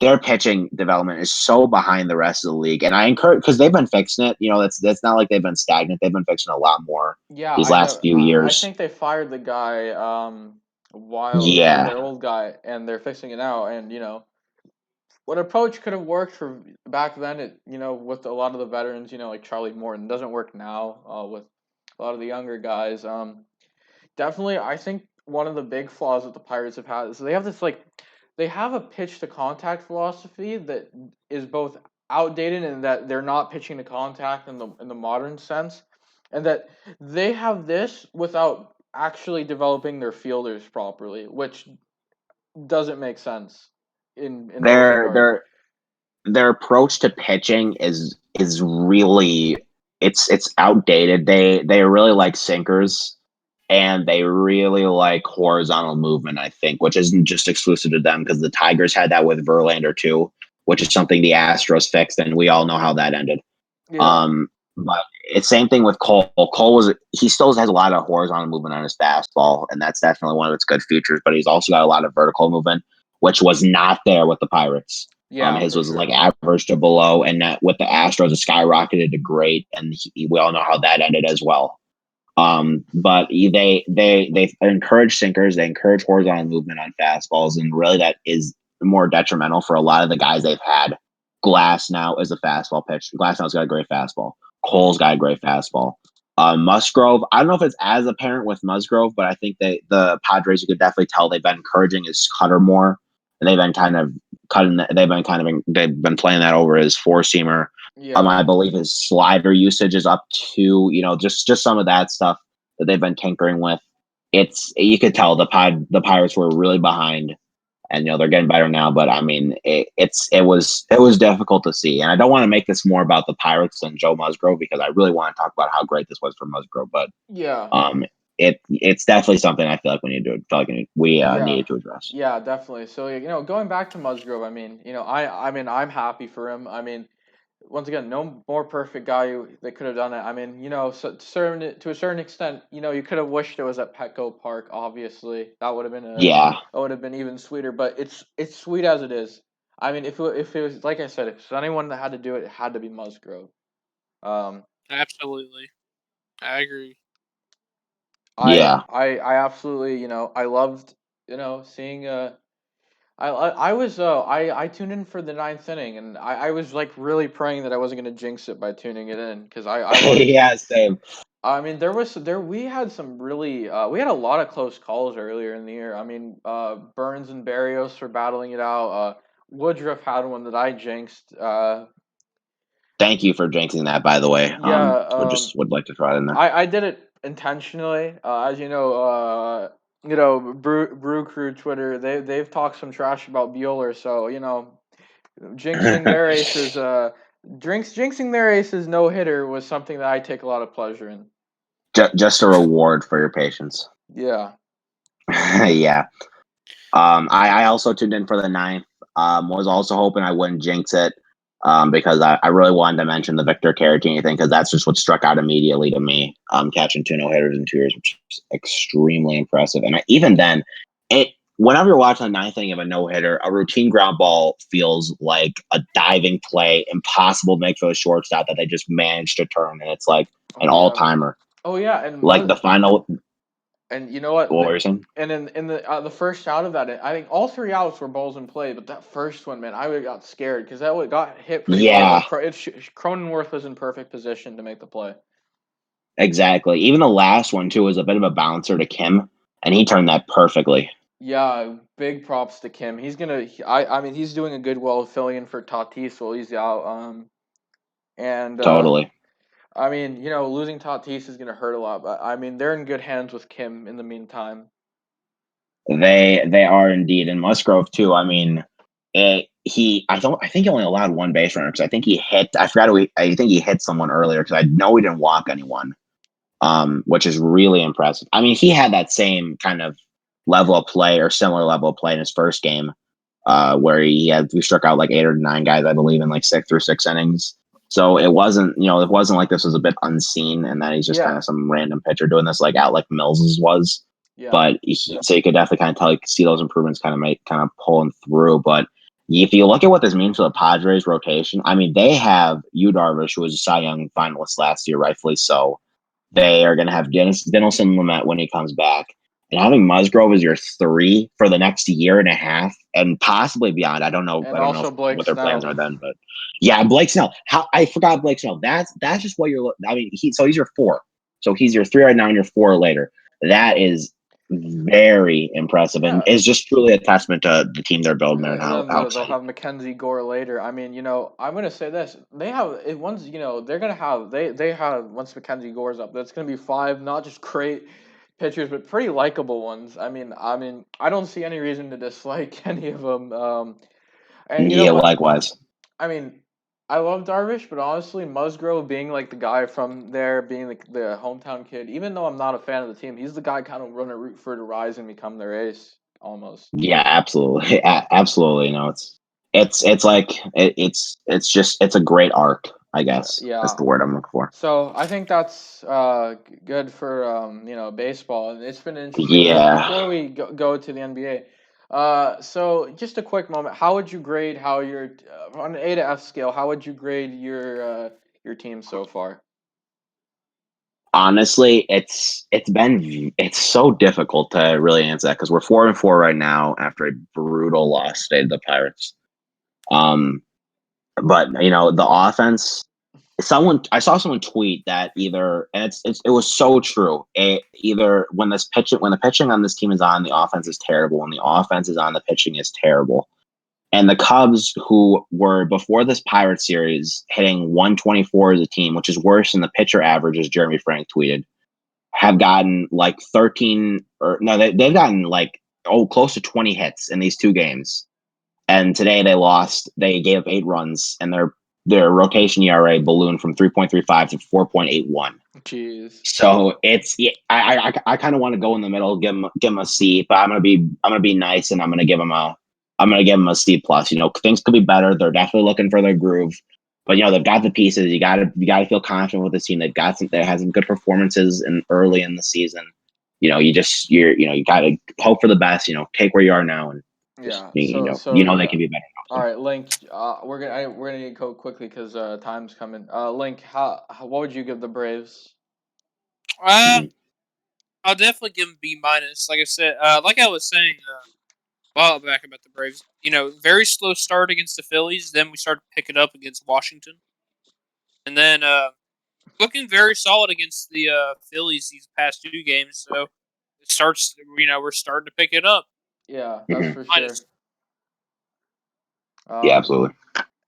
their pitching development is so behind the rest of the league, and I encourage, because they've been fixing it. That's not like they've been stagnant. They've been fixing a lot more Yeah, these I last know. few I years. think they fired the guy a while, Yeah, their old guy, and they're fixing it now. And what approach could have worked for back then, with a lot of the veterans, like Charlie Morton, doesn't work now with a lot of the younger guys. Definitely, I think one of the big flaws that the Pirates have had is they have this they have a pitch to contact philosophy that is both outdated and that they're not pitching to contact in the modern sense, and that they have this without actually developing their fielders properly, which doesn't make sense in those their regards. their their approach to pitching is really, it's outdated. They really like sinkers, and they really like horizontal movement, I think, which isn't just exclusive to them, because the Tigers had that with Verlander too, which is something the Astros fixed, and we all know how that ended. Yeah. But it's same thing with Cole. He still has a lot of horizontal movement on his fastball, and that's definitely one of its good features. But he's also got a lot of vertical movement, which was not there with the Pirates. Yeah, His for was like sure. average to below, and that with the Astros, it skyrocketed to great, and we all know how that ended as well. But they encourage sinkers, they encourage horizontal movement on fastballs, and really that is more detrimental for a lot of the guys they've had. Glass now is a fastball pitch. Glass now's got a great fastball. Cole's got a great fastball. Musgrove, I don't know if it's as apparent with Musgrove, but I think the Padres, you could definitely tell they've been encouraging his cutter more, and they've been kind of they've been playing that over his four seamer. Yeah. I believe his slider usage is up to, just some of that stuff that they've been tinkering with. You could tell the Pirates were really behind, and they're getting better now. But I mean, it was difficult to see, and I don't want to make this more about the Pirates than Joe Musgrove, because I really want to talk about how great this was for Musgrove. But Yeah. it's definitely something I feel like we Yeah. needed to address. Yeah, definitely. So, going back to Musgrove, I mean, I'm happy for him. I mean, once again, no more perfect guy that could have done it. I mean, to a certain extent, you could have wished it was at Petco Park. Obviously, Yeah, that would have been even sweeter. But it's sweet as it is. I mean, if it was like I said, if it's anyone that had to do it, it had to be Musgrove. Um, Absolutely, I agree. yeah. I absolutely, I loved, seeing I tuned in for the ninth inning, and I was like really praying that I wasn't gonna jinx it by tuning it in, because I wanted. Yeah, same. I mean, we had some really we had a lot of close calls earlier in the year. I mean, Burns and Barrios were battling it out. Woodruff had one that I jinxed. Thank you for jinxing that, by the way. Yeah, Would like to throw it in there. I did it intentionally. As Brew Crew Twitter, they've talked some trash about Bueller, so jinxing their aces, jinxing their aces no hitter was something that I take a lot of pleasure in. Just a reward for your patience. Yeah, Yeah. I also tuned in for the ninth. Was also hoping I wouldn't jinx it. Because I really wanted to mention the Victor Caratini thing, because that's just what struck out immediately to me. Catching two no hitters in 2 years, which is extremely impressive. And even then, whenever you're watching the ninth inning of a no hitter, a routine ground ball feels like a diving play, impossible to make for the shortstop that they just managed to turn, and it's like an oh all yeah, timer. oh yeah, and Like the final. and you know what? What were you saying? And in the first out of that, I think all three outs were balls in play, but that first one, man, I would got scared because that one got hit pretty hard. Yeah, But Cronenworth was in perfect position to make the play. exactly. Even the last one too was a bit of a bouncer to Kim, and he turned that perfectly. Yeah, big props to Kim. I mean, he's doing a good well filling in for Tatis while he's out. And Totally. I mean, losing Tatis is gonna hurt a lot, but I mean, they're in good hands with Kim in the meantime. They are indeed, and Musgrove too. I mean, I think he only allowed one base runner, because I think he hit. I think he hit someone earlier, because I know he didn't walk anyone. Which is really impressive. I mean, he had that same kind of level of play, or similar level of play, in his first game, where we struck out like 8 or 9 guys, I believe, in like 6 innings. So it wasn't like this was a bit unseen, and that he's just kind Yeah, of some random pitcher doing this, like out like Mills's was. yeah, But so you could definitely kind of tell, you could see those improvements kind of pulling through. But if you look at what this means for the Padres rotation, I mean, they have Yu Darvish, who was a Cy Young finalist last year, rightfully so. They are going to have Dinelson Lamet when he comes back. And having Musgrove as your 3 for the next year and a half, and possibly beyond. I don't know. and I don't know also Blake what their plans Snell. are then. But yeah, Blake Snell. How I forgot Blake Snell. That's just what you're. I mean, he's your 4. So he's your 3 right now, and your 4 later. That is very impressive, and Yeah, is just truly a testament to the team they're building there, and and how then they'll exciting. have Mackenzie Gore later. I mean, I'm gonna say this: they have it once. They're gonna have they have once Mackenzie Gore's up. That's gonna be 5, not just great pitchers, but pretty likable ones. I mean, I don't see any reason to dislike any of them. And you know Yeah, what? likewise. I mean, I love Darvish, but honestly, Musgrove being like the guy from there, being the hometown kid, even though I'm not a fan of the team, he's the guy kind of running root for to rise and become their ace almost. Yeah, absolutely, absolutely. No, it's like it's a great arc, I Yeah, guess. That's yeah. the word I'm looking for. So I think that's good for baseball, and it's been interesting. Yeah. Before we go to the NBA, So just a quick moment. How would you grade how your on an A to F scale? How would you grade your team so far? Honestly, it's so difficult to really answer that because we're 4-4 right now after a brutal loss today to the Pirates. Um, but the offense. I saw someone tweet that either, and it was so true. Either when the pitching on this team is on, the offense is terrible. When the offense is on, the pitching is terrible. And the Cubs, who were before this Pirate series hitting 124 as a team, which is worse than the pitcher average, as Jeremy Frank tweeted, have gotten like 13 or no, they've gotten like close to 20 hits in these two games. And today they lost. They gave up 8 runs, and their rotation ERA ballooned from 3.35 to 4.81. Jeez. So it's I kind of want to go in the middle, give him a C, but I'm gonna be nice, and I'm gonna give him a C plus. Things could be better. They're definitely looking for their groove, but they've got the pieces. You gotta feel confident with this team. They had some good performances early in the season. You gotta hope for the best. Take where you are now and just Yeah. they can be better. All right, Link. We're gonna go quickly because time's coming. Link, what would you give the Braves? Uh, I'll definitely give them B minus. Like I said, like I was saying a while back about the Braves. Very slow start against the Phillies. Then we started to pick it up against Washington, and then looking very solid against the Phillies these past 2 games. So it starts. We're starting to pick it up. Yeah, that's for sure. Minus. Yeah, Um, absolutely.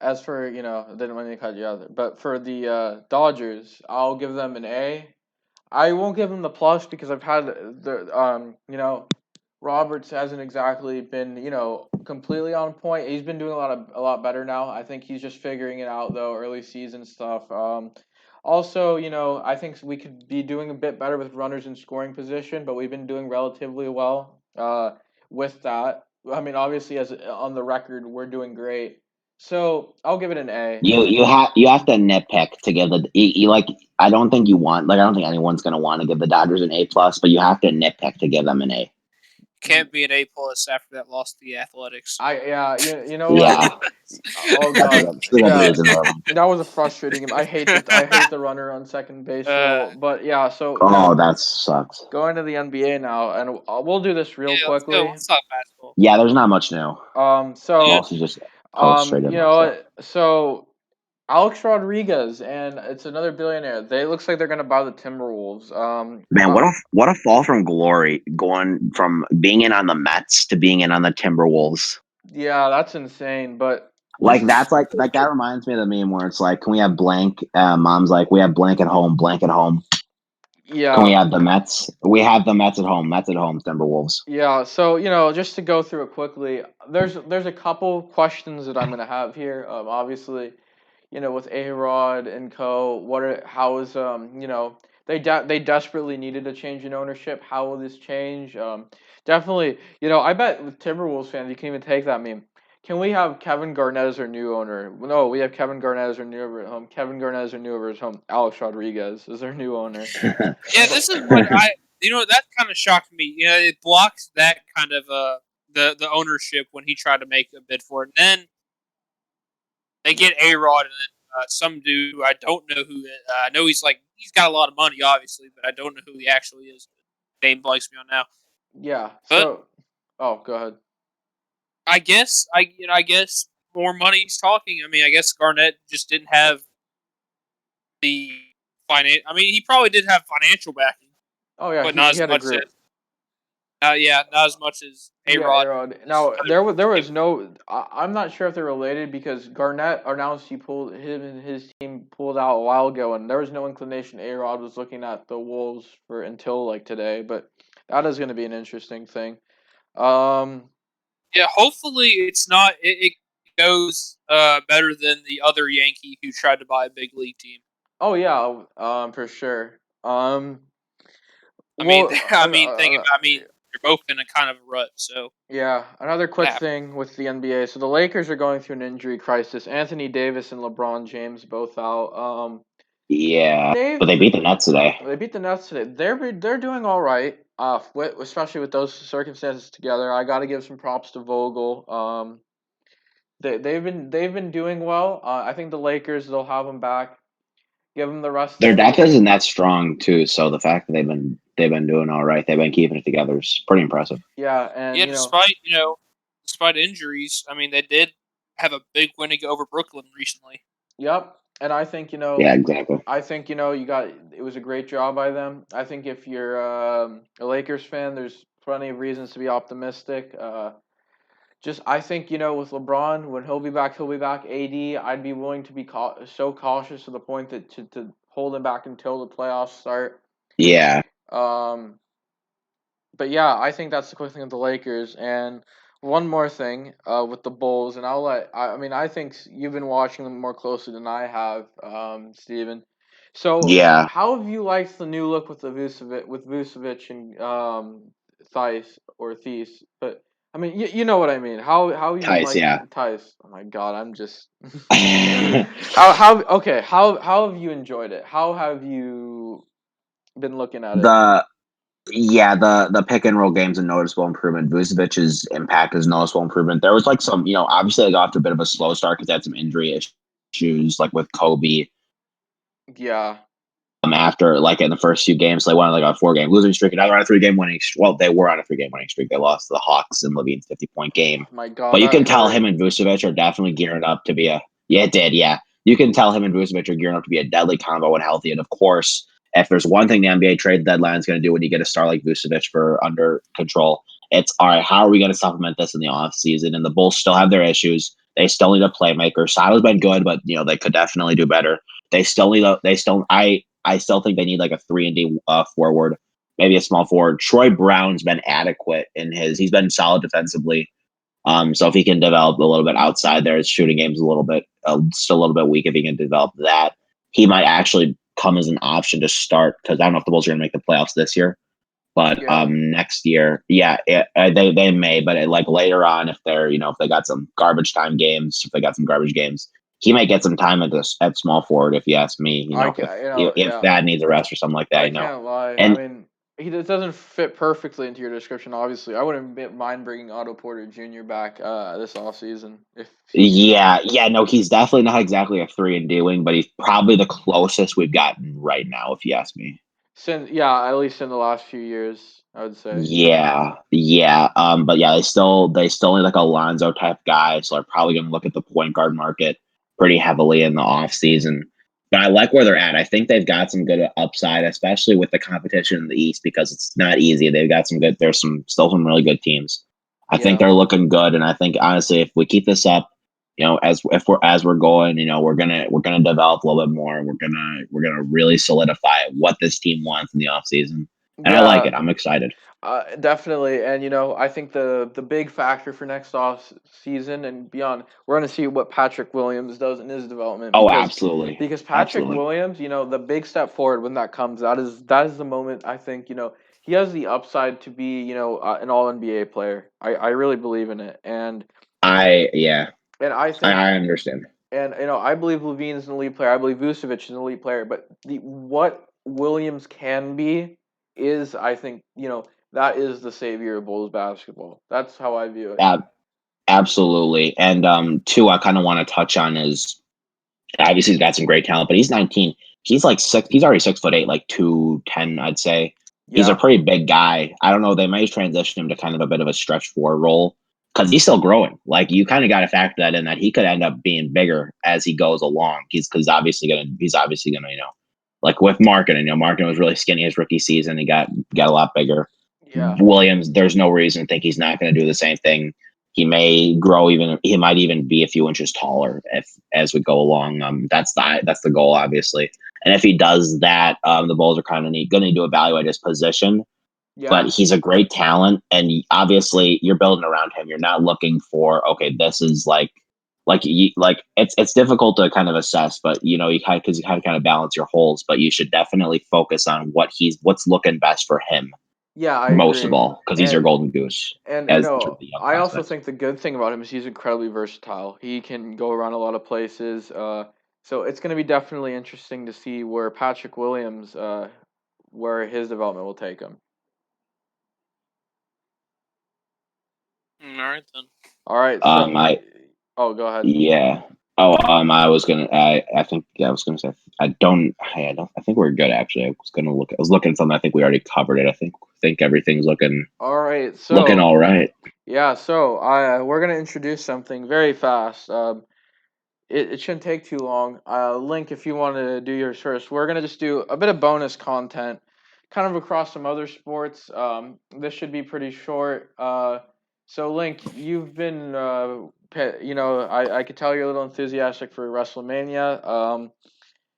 as for I didn't want to cut you out there, but for the Dodgers, I'll give them an A. I won't give them the plus because I've had Roberts hasn't exactly been, completely on point. He's been doing a lot better now. I think he's just figuring it out though, early season stuff. Also, I think we could be doing a bit better with runners in scoring position, but we've been doing relatively well with that. I mean, obviously, as on the record, we're doing great. So I'll give it an A. You have to nitpick to give like I don't think anyone's gonna want to give the Dodgers an A plus, but you have to nitpick to give them an A. Can't be an A plus after that loss to the Athletics. You know Yeah, what? Oh god, yeah, that was a frustrating game. I hate the runner on second base rule. But yeah, so that sucks. going to the NBA now, and we'll do this real Let's go. quickly. Let's talk basketball. Yeah, there's not much new. So Also just post straight in. So Alex Rodriguez and it's another billionaire. They looks like they're gonna buy the Timberwolves. Man, what a fall from glory, going from being in on the Mets to being in on the Timberwolves. Yeah, that's insane. But Like that's like that reminds me of the meme where it's like, can we have blank? Mom's like, we have blank at home, blank at home. yeah, Can we have the Mets? We have the Mets at home. Mets at home. Timberwolves. yeah. So just to go through it quickly, there's a couple questions that I'm gonna have here. Obviously, with A Rod and Co. How is they desperately needed a change in ownership. How will this change? Definitely, I bet with Timberwolves fans, you can even take that meme. Can we have Kevin Garnett as our new owner? No, we have Kevin Garnett as our new over at home. Kevin Garnett as our new over at home. Alex Rodriguez is our new owner. Yeah, this is what that kind of shocked me. It blocks that kind of the ownership when he tried to make a bid for it. And then they get A Rod and then some dude who I don't know who. I know he's got a lot of money, obviously, but I don't know who he actually is. Name blanks me on now. Yeah. But Go ahead. I guess I guess more money's talking. I mean, I guess Garnett just didn't have the I mean, he probably did have financial backing, Oh yeah, but he not as had a much group. as not as much as A Rod. Now there was no. I'm not sure if they're related because Garnett announced him and his team pulled out a while ago, and there was no inclination A Rod was looking at the Wolves for until like today. But that is going to be an interesting thing. Yeah, hopefully it's not. It goes better than the other Yankee who tried to buy a big league team. Oh yeah, for sure. I mean, Well, they're both in a kind of a rut. So yeah, another quick thing with the NBA. So the Lakers are going through an injury crisis. Anthony Davis and LeBron James both out. Yeah, but they beat the Nets today. They beat the Nets today. They're doing all right. especially with those circumstances together, I got to give some props to Vogel. They've been doing well. I think the Lakers they'll have him back. Give him the rest of Their the depth season. isn't that strong too, so the fact that they've been doing all right, they've been keeping it together is pretty impressive. Yeah, and Yeah, despite injuries, I mean, they did have a big win over Brooklyn recently. yep. And I think Yeah, exactly. you got it was a great job by them. I think if you're a Lakers fan, there's plenty of reasons to be optimistic. Just I think with LeBron when he'll be back, he'll be back. AD, I'd be willing to be so cautious to the point that to hold him back until the playoffs start. Yeah, Um, but yeah, I think that's the quick thing with the Lakers. And one more thing with the Bulls, and I mean, I think you've been watching them more closely than I have, Steven. So, yeah. how have you liked the new look with Vucevic and Theis or Thies? But I mean, you know what I mean. How have you been Tice, liking yeah. Theis? Oh my God, I'm just how have you enjoyed it? How have you been looking at it? the Yeah, the pick and roll game's a noticeable improvement. Vucevic's impact is a noticeable improvement. There was like some, obviously they got off to a bit of a slow start because they had some injury issues, like with Kobe. Yeah, After like in the first few games, they went on like a 4 game losing streak. Another on a 3 game winning. Well, they were on a 3 game winning streak. They lost to the Hawks in Levine's 50-point game. my God, But you that can tell him hurt. and Vucevic are definitely gearing up to be a. Yeah, it did. Yeah, you can tell him and Vucevic are gearing up to be a deadly combo when healthy. And of course, if there's one thing the NBA trade deadline is going to do when you get a star like Vucevic for under control, it's all right. How are we going to supplement this in the off season? And the Bulls still have their issues. They still need a playmaker. Sato's been good, but they could definitely do better. They still need a. They still. I still think they need like a 3-and-D forward, maybe a small forward. Troy Brown's been adequate in his. He's been solid defensively. So if he can develop a little bit outside there, his shooting game's a little bit still a little bit weak. If he can develop that, he might actually come as an option to start because I don't know if the Bulls are going to make the playoffs this year, but Yeah, next year, yeah, they may, but like later on, if they're if they got some garbage time games, if they got some garbage games, he might get some time at small forward. If you ask me, I can, if yeah, that needs a rest or something like I that, can't lie. I and mean, it doesn't fit perfectly into your description. Obviously, I wouldn't mind bringing Otto Porter Jr. back this off season if he. yeah, no, he's definitely not exactly a 3-and-D wing, but he's probably the closest we've gotten right now, if you ask me. Since yeah, at least in the last few years, I would say. Yeah, yeah. But yeah, they still need like a Lonzo type guy, so they're probably gonna look at the point guard market pretty heavily in the off season. But I like where they're at. I think they've got some good upside, especially with the competition in the East, because it's not easy. They've got some good. There's still some really good teams. I think Yeah, they're looking good, and I think honestly, if we keep this up, as we're going, we're gonna develop a little bit more. We're gonna really solidify what this team wants in the off season, and I like yeah, it. I'm excited. definitely. And I think the big factor for next off season and beyond, we're going to see what Patrick Williams does in his development Oh, because absolutely. Patrick Absolutely. Williams, the big step forward when that comes, that is the moment I think he has the upside to be an All NBA player. I really believe in it, Yeah, and I I think. understand. And I believe Levine's an elite player. I believe Vucevic is an elite player. But what Williams can be is, I think, that is the savior of Bulls basketball. That's how I view it. Ab- Absolutely. And two, I kind of want to touch on is obviously he's got some great talent, but he's 19. He's like six. He's already 6'8", like 210, I'd say. He's a Yeah, pretty big guy. I don't know. They may transition him to kind of a bit of a stretch four role because he's still growing. Like you kind of got to factor that in that he could end up being bigger as he goes along. He's obviously gonna like with Markin. Markin was really skinny his rookie season. He got a lot bigger. yeah, Williams, there's no reason to think he's not going to do the same thing. He may grow even. He might even be a few inches taller if as we go along. That's the goal, obviously. And if he does that, the Bulls are kind of going to need to evaluate his position. But yeah, he's a great talent, and obviously you're building around him. You're not looking for this is like it's difficult to kind of assess, but because you kind of balance your holes. But you should definitely focus on what's looking best for him yeah. I most of agree. all, because he's your golden goose And as in terms of young I also prospects. think the good thing about him is he's incredibly versatile. He can go around a lot of places. So it's going to be definitely interesting to see where Patrick Williams, where his development will take him. All right then. All right, Um, so I go ahead. yeah. Oh, I was gonna. I think I was gonna say. I think we're good actually. I was gonna look. I was looking at something. I think we already covered it. I think everything's looking All right, looking so all right. yeah, so we're gonna introduce something very fast. It shouldn't take too long. Link, if you want to do yours first, we're gonna just do a bit of bonus content, kind of across some other sports. This should be pretty short. So Link, you've been, I could tell you're a little enthusiastic for WrestleMania.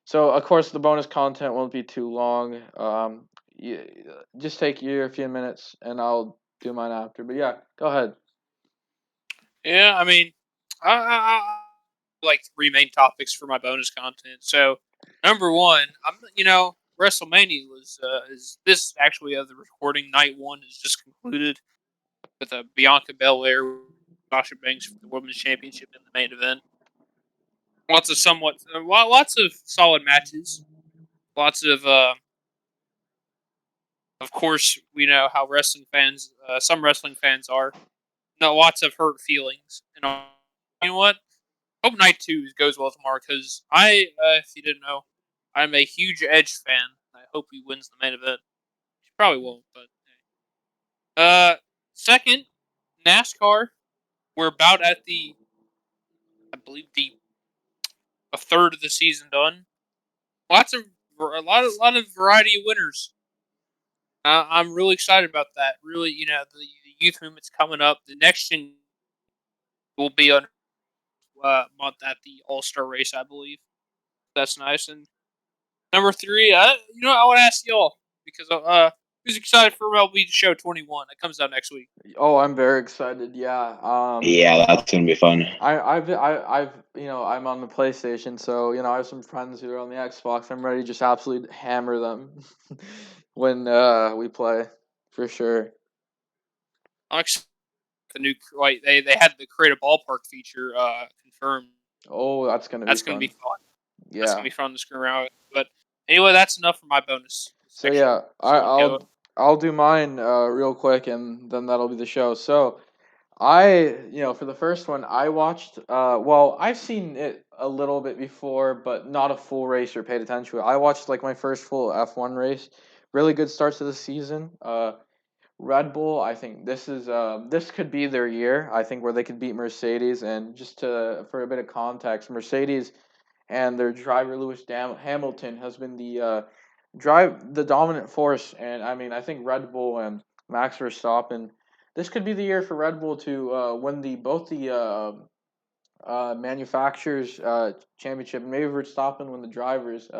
So of course the bonus content won't be too long. You, just take your few minutes, and I'll do mine after. But yeah, go ahead. Yeah, I mean, I like three main topics for my bonus content. So, number one, WrestleMania was is this actually of the recording night one has just concluded with a Bianca Belair, Sasha Banks for the women's championship in the main event. Lots of solid matches. Lots of course, we know how some wrestling fans are. No, lots of hurt feelings. And you know what? Hope night two goes well tomorrow because if you didn't know, I'm a huge Edge fan. I hope he wins the main event. He probably won't, but second, NASCAR. We're about at I believe a third of the season done. A lot of variety of winners. I'm really excited about that. Really, the youth movement's coming up. The next gen will be on month at the All Star race, I believe. That's nice. And number three, I want to ask y'all because who's excited for MLB Show 21? That comes out next week. Oh, I'm very excited. Yeah. Yeah, that's gonna be fun. I'm on the PlayStation, so I have some friends who are on the Xbox. I'm ready to just absolutely hammer them when we play, for sure. I'm excited for the new like they had the create a ballpark feature confirmed. Oh, that's gonna be That's gonna be fun. fun. That's gonna Yeah. be fun to screw around with. But anyway, that's enough for my bonus So section. yeah, So go. I'll do mine real quick, and then that'll be the show. So for the first one, I watched. Well, I've seen it a little bit before, but not a full race or paid attention to it. I watched like my first full F1 race. Really good starts to the season. Red Bull, I think this could be their year. I think where they could beat Mercedes, and just for a bit of context, Mercedes and their driver Hamilton has been the dominant force, and I mean I think Red Bull and Max Verstappen. This could be the year for Red Bull to win both the manufacturers championship. Maybe Verstappen win the drivers.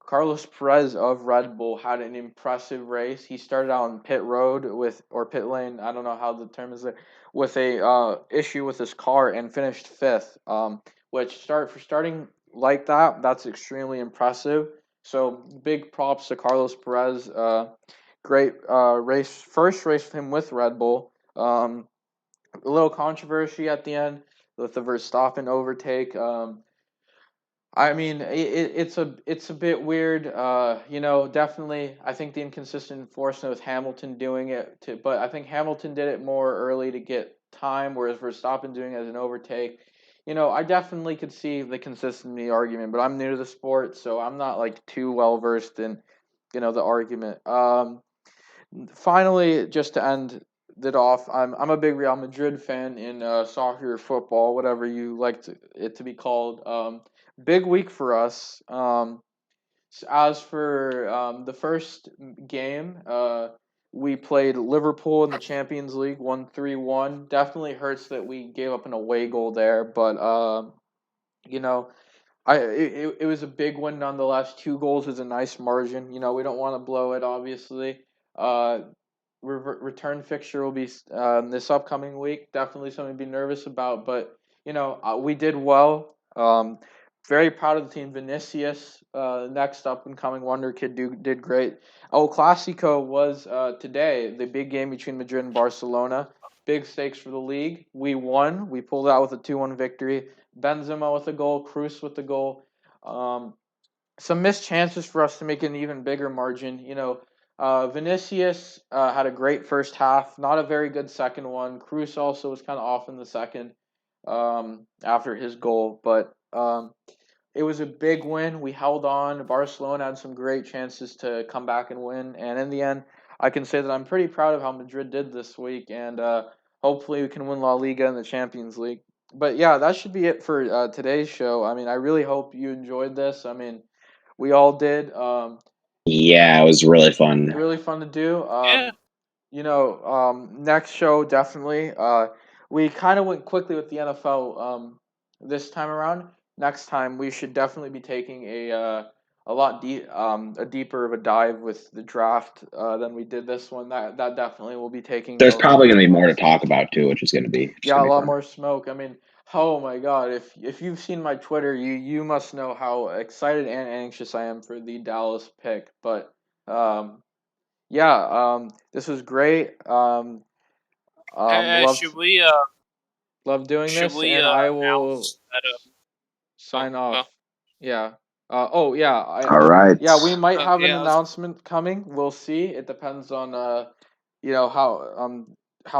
Carlos Perez of Red Bull had an impressive race. He started out on pit road or pit lane. I don't know how the term is there, with a issue with his car and finished fifth. Which starting like that, that's extremely impressive. So big props to Carlos Perez. Great first race with him with Red Bull. A little controversy at the end with the Verstappen overtake. I mean, it's a bit weird. Definitely. I think the inconsistent enforcement with Hamilton doing it, but I think Hamilton did it more early to get time, whereas Verstappen doing it as an overtake. I definitely could see the consistency argument, but I'm new to the sport, so I'm not like too well versed in, the argument. Finally, just to end it off, I'm a big Real Madrid fan in soccer, football, whatever you like it to be called. Big week for us. As for the first game, we played Liverpool in the Champions League, 1-3-1. Definitely hurts that we gave up an away goal there, but you know, it was a big one nonetheless. 2 goals is a nice margin. We don't want to blow it, obviously. Uh, return fixture will be this upcoming week. Definitely something to be nervous about, but we did well. Very proud of the team. Vinicius, next up and coming wonder kid, did great. El Clasico was today, the big game between Madrid and Barcelona. Big stakes for the league. We won. We pulled out with a 2-1 victory. Benzema with a goal. Cruz with the goal. Some missed chances for us to make an even bigger margin. Vinicius had a great first half, not a very good second one. Cruz also was kind of off in the second after his goal, but it was a big win. We held on. Barcelona had some great chances to come back and win, and in the end, I can say that I'm pretty proud of how Madrid did this week, and hopefully we can win La Liga and the Champions League. But yeah, that should be it for today's show. I mean, I really hope you enjoyed this. I mean, we all did. Yeah, it was really fun. Really fun to do. Yeah. Next show definitely. We kind of went quickly with the NFL this time around. Next time we should definitely be taking a deeper of a dive with the draft than we did this one. That definitely will be taking There's a lot probably more going to be more to focus. talk about too, which is going to be Yeah, a lot fun. more smoke. I mean, oh my God! If you've seen my Twitter, you must know how excited and anxious I am for the Dallas pick. But um, yeah, this was great. Should we Love doing should this, we and I will announce that oh sign off. well Yeah. Oh yeah. All right. Yeah, we might have an yeah, I was announcement coming. We'll see. It depends on how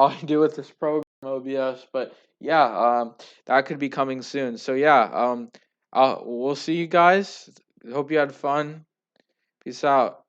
I do with this program OBS, but yeah, that could be coming soon. So yeah, we'll see you guys. Hope you had fun. Peace out.